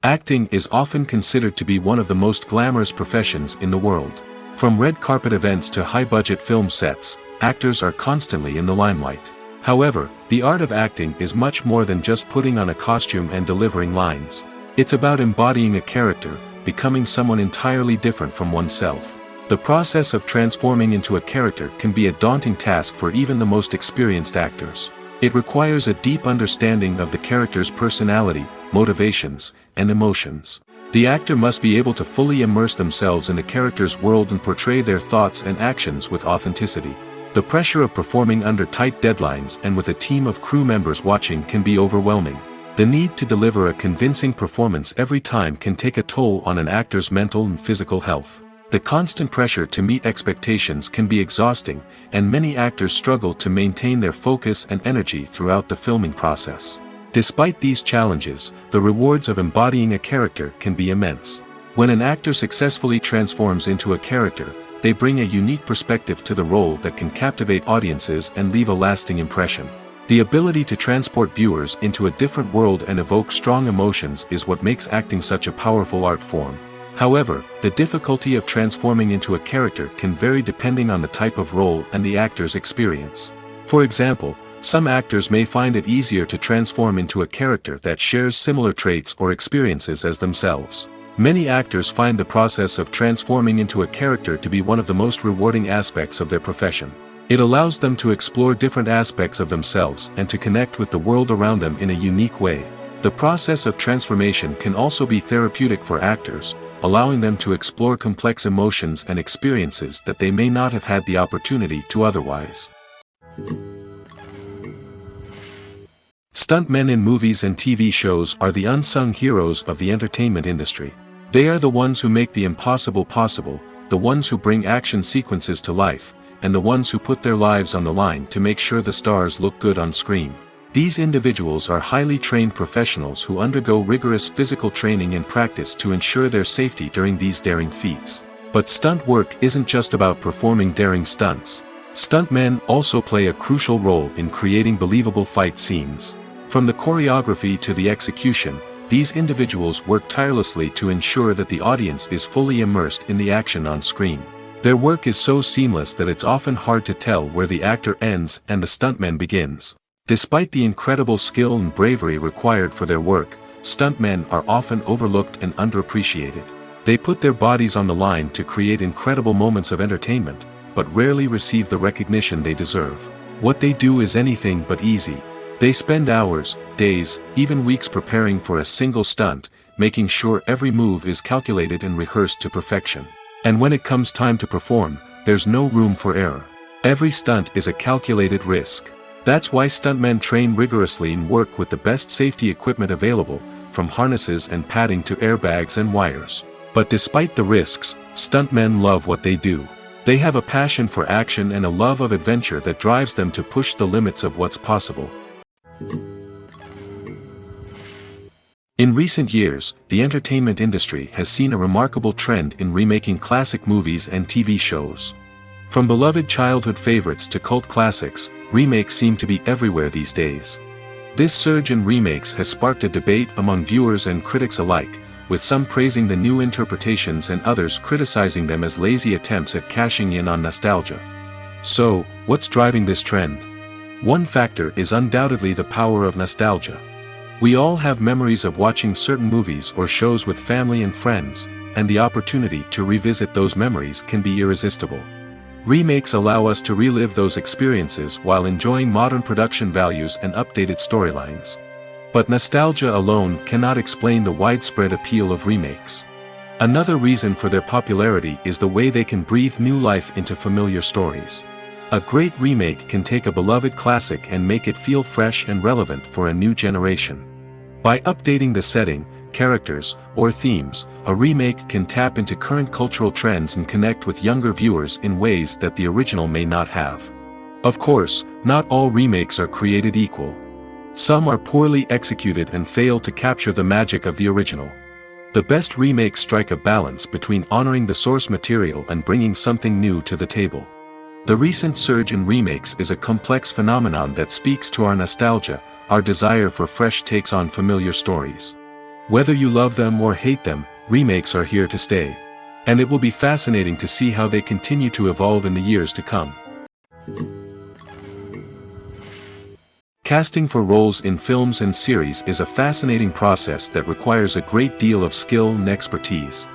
Acting is often considered to be one of the most glamorous professions in the world. From red carpet events to high-budget film sets, actors are constantly in the limelight. However, the art of acting is much more than just putting on a costume and delivering lines. It's about embodying a character, becoming someone entirely different from oneself. The process of transforming into a character can be a daunting task for even the most experienced actors. It requires a deep understanding of the character's personality, motivations, and emotions. The actor must be able to fully immerse themselves in the character's world and portray their thoughts and actions with authenticity. The pressure of performing under tight deadlines and with a team of crew members watching can be overwhelming. The need to deliver a convincing performance every time can take a toll on an actor's mental and physical health. The constant pressure to meet expectations can be exhausting, and many actors struggle to maintain their focus and energy throughout the filming process. Despite these challenges, the rewards of embodying a character can be immense. When an actor successfully transforms into a character, they bring a unique perspective to the role that can captivate audiences and leave a lasting impression. The ability to transport viewers into a different world and evoke strong emotions is what makes acting such a powerful art form. However, the difficulty of transforming into a character can vary depending on the type of role and the actor's experience. For example, some actors may find it easier to transform into a character that shares similar traits or experiences as themselves. Many actors find the process of transforming into a character to be one of the most rewarding aspects of their profession. It allows them to explore different aspects of themselves and to connect with the world around them in a unique way. The process of transformation can also be therapeutic for actors, allowing them to explore complex emotions and experiences that they may not have had the opportunity to otherwise. Stuntmen in movies and TV shows are the unsung heroes of the entertainment industry. They are the ones who make the impossible possible, the ones who bring action sequences to life, and the ones who put their lives on the line to make sure the stars look good on screen. These individuals are highly trained professionals who undergo rigorous physical training and practice to ensure their safety during these daring feats. But stunt work isn't just about performing daring stunts. Stuntmen also play a crucial role in creating believable fight scenes. From the choreography to the execution, these individuals work tirelessly to ensure that the audience is fully immersed in the action on screen. Their work is so seamless that it's often hard to tell where the actor ends and the stuntman begins. Despite the incredible skill and bravery required for their work, stuntmen are often overlooked and underappreciated. They put their bodies on the line to create incredible moments of entertainment, but rarely receive the recognition they deserve. What they do is anything but easy. They spend hours, days, even weeks preparing for a single stunt, making sure every move is calculated and rehearsed to perfection. And when it comes time to perform, there's no room for error. Every stunt is a calculated risk. That's why stuntmen train rigorously and work with the best safety equipment available, from harnesses and padding to airbags and wires. But despite the risks, stuntmen love what they do. They have a passion for action and a love of adventure that drives them to push the limits of what's possible. In recent years, the entertainment industry has seen a remarkable trend in remaking classic movies and TV shows. From beloved childhood favorites to cult classics, remakes seem to be everywhere these days. This surge in remakes has sparked a debate among viewers and critics alike, with some praising the new interpretations and others criticizing them as lazy attempts at cashing in on nostalgia. So, what's driving this trend? One factor is undoubtedly the power of nostalgia. We all have memories of watching certain movies or shows with family and friends, and the opportunity to revisit those memories can be irresistible. Remakes allow us to relive those experiences while enjoying modern production values and updated storylines. But nostalgia alone cannot explain the widespread appeal of remakes. Another reason for their popularity is the way they can breathe new life into familiar stories. A great remake can take a beloved classic and make it feel fresh and relevant for a new generation. By updating the setting, characters, or themes, a remake can tap into current cultural trends and connect with younger viewers in ways that the original may not have. Of course, not all remakes are created equal. Some are poorly executed and fail to capture the magic of the original. The best remakes strike a balance between honoring the source material and bringing something new to the table. The recent surge in remakes is a complex phenomenon that speaks to our nostalgia, our desire for fresh takes on familiar stories. Whether you love them or hate them, remakes are here to stay. And it will be fascinating to see how they continue to evolve in the years to come. Casting for roles in films and series is a fascinating process that requires a great deal of skill and expertise.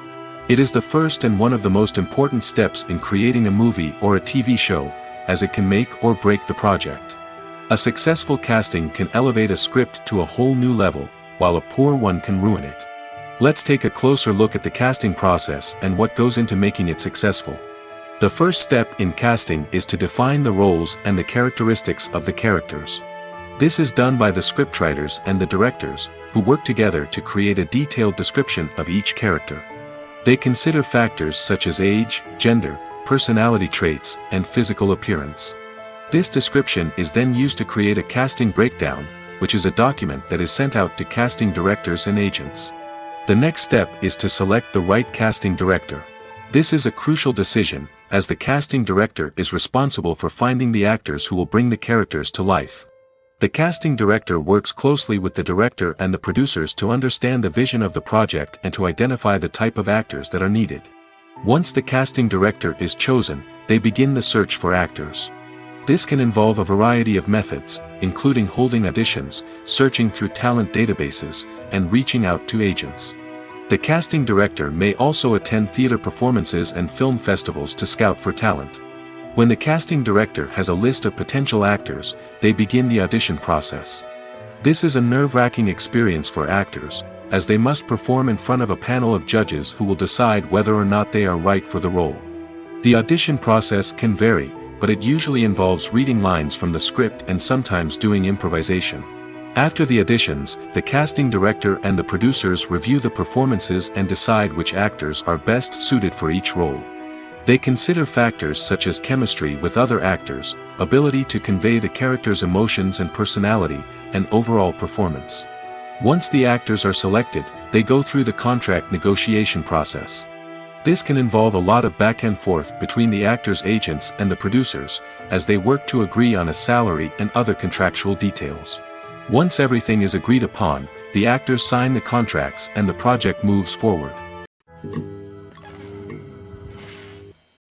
It is the first and one of the most important steps in creating a movie or a TV show, as it can make or break the project. A successful casting can elevate a script to a whole new level, while a poor one can ruin it. Let's take a closer look at the casting process and what goes into making it successful. The first step in casting is to define the roles and the characteristics of the characters. This is done by the scriptwriters and the directors, who work together to create a detailed description of each character. They consider factors such as age, gender, personality traits, and physical appearance. This description is then used to create a casting breakdown, which is a document that is sent out to casting directors and agents. The next step is to select the right casting director. This is a crucial decision, as the casting director is responsible for finding the actors who will bring the characters to life. The casting director works closely with the director and the producers to understand the vision of the project and to identify the type of actors that are needed. Once the casting director is chosen, they begin the search for actors. This can involve a variety of methods, including holding auditions, searching through talent databases, and reaching out to agents. The casting director may also attend theater performances and film festivals to scout for talent. When the casting director has a list of potential actors, they begin the audition process. This is a nerve-wracking experience for actors, as they must perform in front of a panel of judges who will decide whether or not they are right for the role. The audition process can vary, but it usually involves reading lines from the script and sometimes doing improvisation. After the auditions, the casting director and the producers review the performances and decide which actors are best suited for each role. They consider factors such as chemistry with other actors, ability to convey the character's emotions and personality, and overall performance. Once the actors are selected, they go through the contract negotiation process. This can involve a lot of back and forth between the actors' agents and the producers, as they work to agree on a salary and other contractual details. Once everything is agreed upon, the actors sign the contracts and the project moves forward.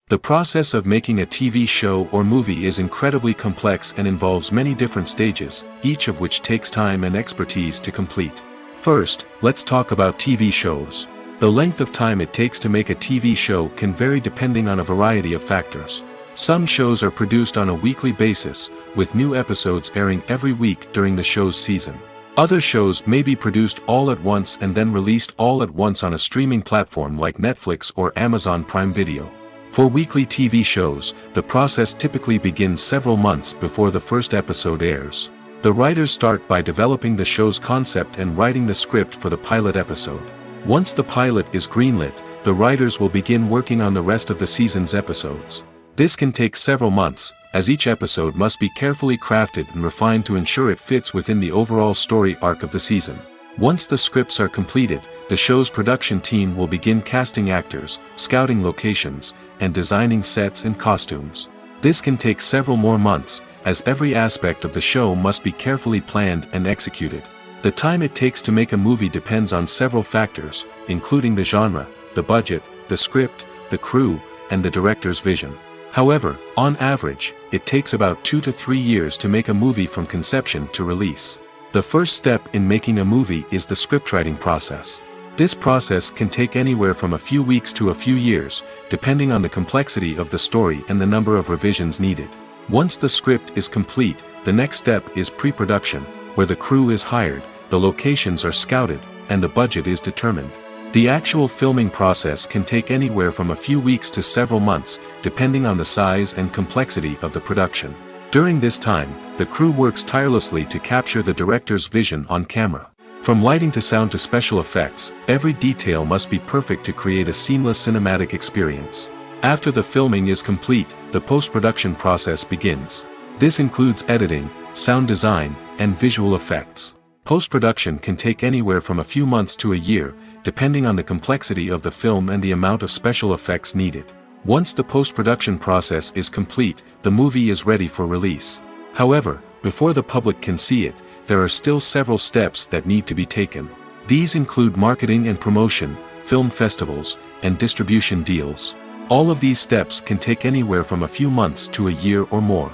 The process of making a TV show or movie is incredibly complex and involves many different stages, each of which takes time and expertise to complete. First, let's talk about TV shows. The length of time it takes to make a TV show can vary depending on a variety of factors. Some shows are produced on a weekly basis, with new episodes airing every week during the show's season. Other shows may be produced all at once and then released all at once on a streaming platform like Netflix or Amazon Prime Video. For weekly TV shows, the process typically begins several months before the first episode airs. The writers start by developing the show's concept and writing the script for the pilot episode. Once the pilot is greenlit, the writers will begin working on the rest of the season's episodes. This can take several months, as each episode must be carefully crafted and refined to ensure it fits within the overall story arc of the season. Once the scripts are completed, the show's production team will begin casting actors, scouting locations, and designing sets and costumes. This can take several more months, as every aspect of the show must be carefully planned and executed. The time it takes to make a movie depends on several factors, including the genre, the budget, the script, the crew, and the director's vision. However, on average, it takes about 2 to 3 years to make a movie from conception to release. The first step in making a movie is the scriptwriting process. This process can take anywhere from a few weeks to a few years, depending on the complexity of the story and the number of revisions needed. Once the script is complete, the next step is pre-production, where the crew is hired, the locations are scouted, and the budget is determined. The actual filming process can take anywhere from a few weeks to several months, depending on the size and complexity of the production. During this time, the crew works tirelessly to capture the director's vision on camera. From lighting to sound to special effects, every detail must be perfect to create a seamless cinematic experience. After the filming is complete, the post-production process begins. This includes editing, sound design, and visual effects. Post-production can take anywhere from a few months to a year, depending on the complexity of the film and the amount of special effects needed. Once the post-production process is complete, the movie is ready for release. However, before the public can see it, there are still several steps that need to be taken. These include marketing and promotion, film festivals, and distribution deals. All of these steps can take anywhere from a few months to a year or more.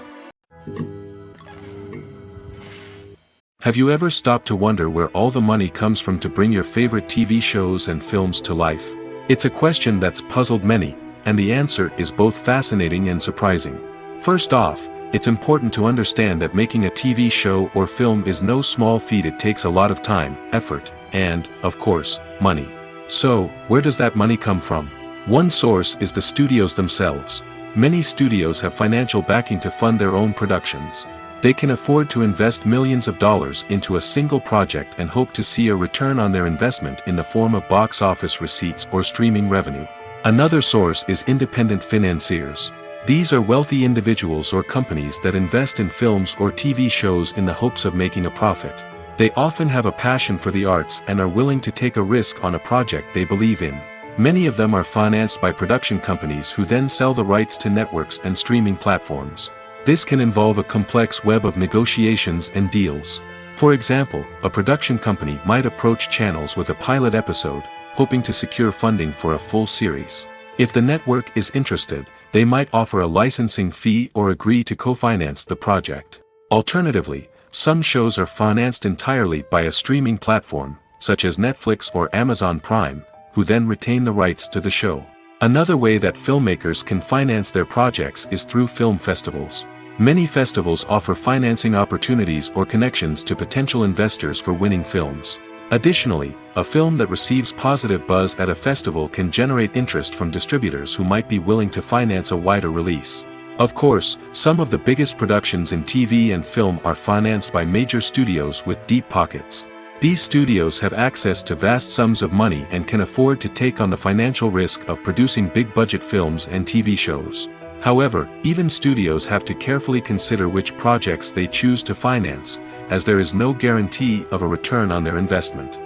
Have you ever stopped to wonder where all the money comes from to bring your favorite TV shows and films to life? It's a question that's puzzled many, and the answer is both fascinating and surprising. First off, it's important to understand that making a TV show or film is no small feat. It takes a lot of time, effort, and, of course, money. So, where does that money come from? One source is the studios themselves. Many studios have financial backing to fund their own productions. They can afford to invest millions of dollars into a single project and hope to see a return on their investment in the form of box office receipts or streaming revenue. Another source is independent financiers. These are wealthy individuals or companies that invest in films or TV shows in the hopes of making a profit. They often have a passion for the arts and are willing to take a risk on a project they believe in. Many of them are financed by production companies who then sell the rights to networks and streaming platforms. This can involve a complex web of negotiations and deals. For example, a production company might approach channels with a pilot episode, hoping to secure funding for a full series. If the network is interested, they might offer a licensing fee or agree to co-finance the project. Alternatively, some shows are financed entirely by a streaming platform, such as Netflix or Amazon Prime, who then retain the rights to the show. Another way that filmmakers can finance their projects is through film festivals. Many festivals offer financing opportunities or connections to potential investors for winning films. Additionally, a film that receives positive buzz at a festival can generate interest from distributors who might be willing to finance a wider release. Of course, some of the biggest productions in TV and film are financed by major studios with deep pockets. These studios have access to vast sums of money and can afford to take on the financial risk of producing big-budget films and TV shows. However, even studios have to carefully consider which projects they choose to finance, as there is no guarantee of a return on their investment.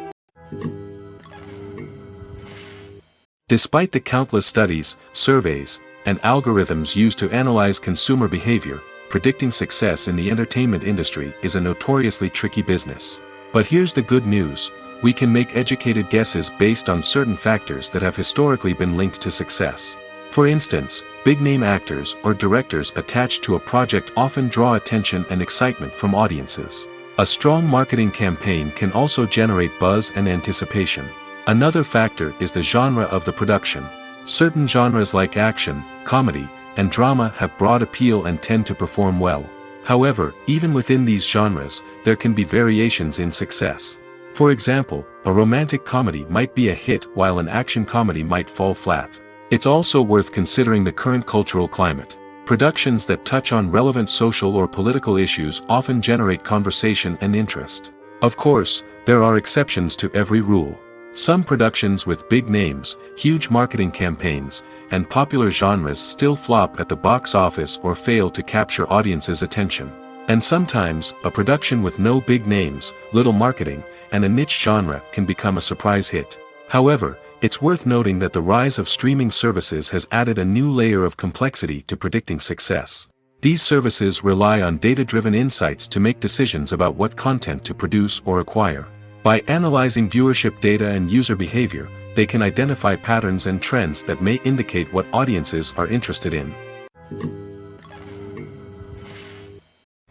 Despite the countless studies, surveys, and algorithms used to analyze consumer behavior, predicting success in the entertainment industry is a notoriously tricky business. But here's the good news: we can make educated guesses based on certain factors that have historically been linked to success. For instance, big-name actors or directors attached to a project often draw attention and excitement from audiences. A strong marketing campaign can also generate buzz and anticipation. Another factor is the genre of the production. Certain genres like action, comedy, and drama have broad appeal and tend to perform well. However, even within these genres, there can be variations in success. For example, a romantic comedy might be a hit while an action comedy might fall flat. It's also worth considering the current cultural climate. Productions that touch on relevant social or political issues often generate conversation and interest. Of course, there are exceptions to every rule. Some productions with big names, huge marketing campaigns, and popular genres still flop at the box office or fail to capture audiences' attention. And sometimes, a production with no big names, little marketing, and a niche genre can become a surprise hit. However, it's worth noting that the rise of streaming services has added a new layer of complexity to predicting success. These services rely on data-driven insights to make decisions about what content to produce or acquire. By analyzing viewership data and user behavior, they can identify patterns and trends that may indicate what audiences are interested in.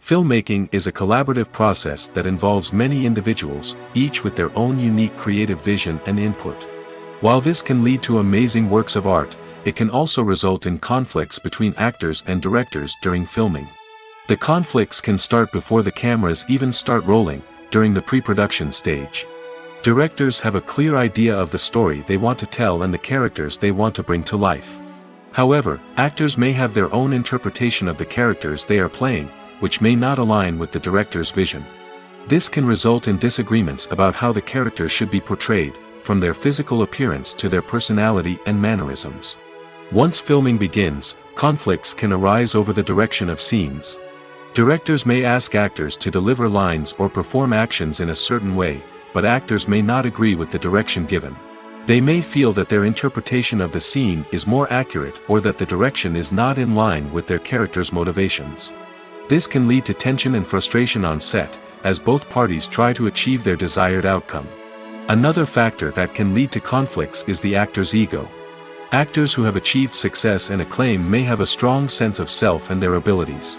Filmmaking is a collaborative process that involves many individuals, each with their own unique creative vision and input. While this can lead to amazing works of art, it can also result in conflicts between actors and directors during filming. The conflicts can start before the cameras even start rolling, during the pre-production stage. Directors have a clear idea of the story they want to tell and the characters they want to bring to life. However, actors may have their own interpretation of the characters they are playing, which may not align with the director's vision. This can result in disagreements about how the characters should be portrayed, from their physical appearance to their personality and mannerisms. Once filming begins, conflicts can arise over the direction of scenes. Directors may ask actors to deliver lines or perform actions in a certain way, but actors may not agree with the direction given. They may feel that their interpretation of the scene is more accurate or that the direction is not in line with their character's motivations. This can lead to tension and frustration on set, as both parties try to achieve their desired outcome. Another factor that can lead to conflicts is the actor's ego. Actors who have achieved success and acclaim may have a strong sense of self and their abilities.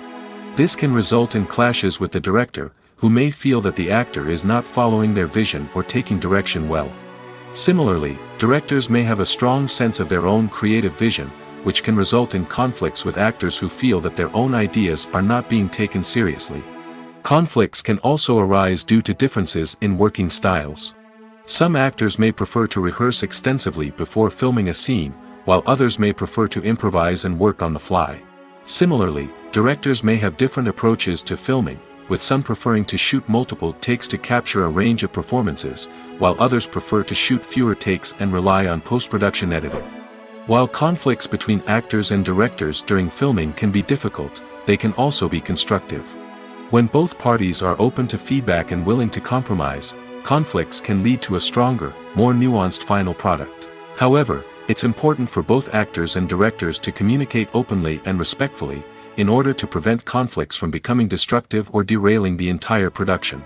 This can result in clashes with the director, who may feel that the actor is not following their vision or taking direction well. Similarly, directors may have a strong sense of their own creative vision, which can result in conflicts with actors who feel that their own ideas are not being taken seriously. Conflicts can also arise due to differences in working styles. Some actors may prefer to rehearse extensively before filming a scene, while others may prefer to improvise and work on the fly. Similarly, directors may have different approaches to filming, with some preferring to shoot multiple takes to capture a range of performances, while others prefer to shoot fewer takes and rely on post-production editing. While conflicts between actors and directors during filming can be difficult, they can also be constructive. When both parties are open to feedback and willing to compromise, conflicts can lead to a stronger, more nuanced final product. However, it's important for both actors and directors to communicate openly and respectfully, in order to prevent conflicts from becoming destructive or derailing the entire production.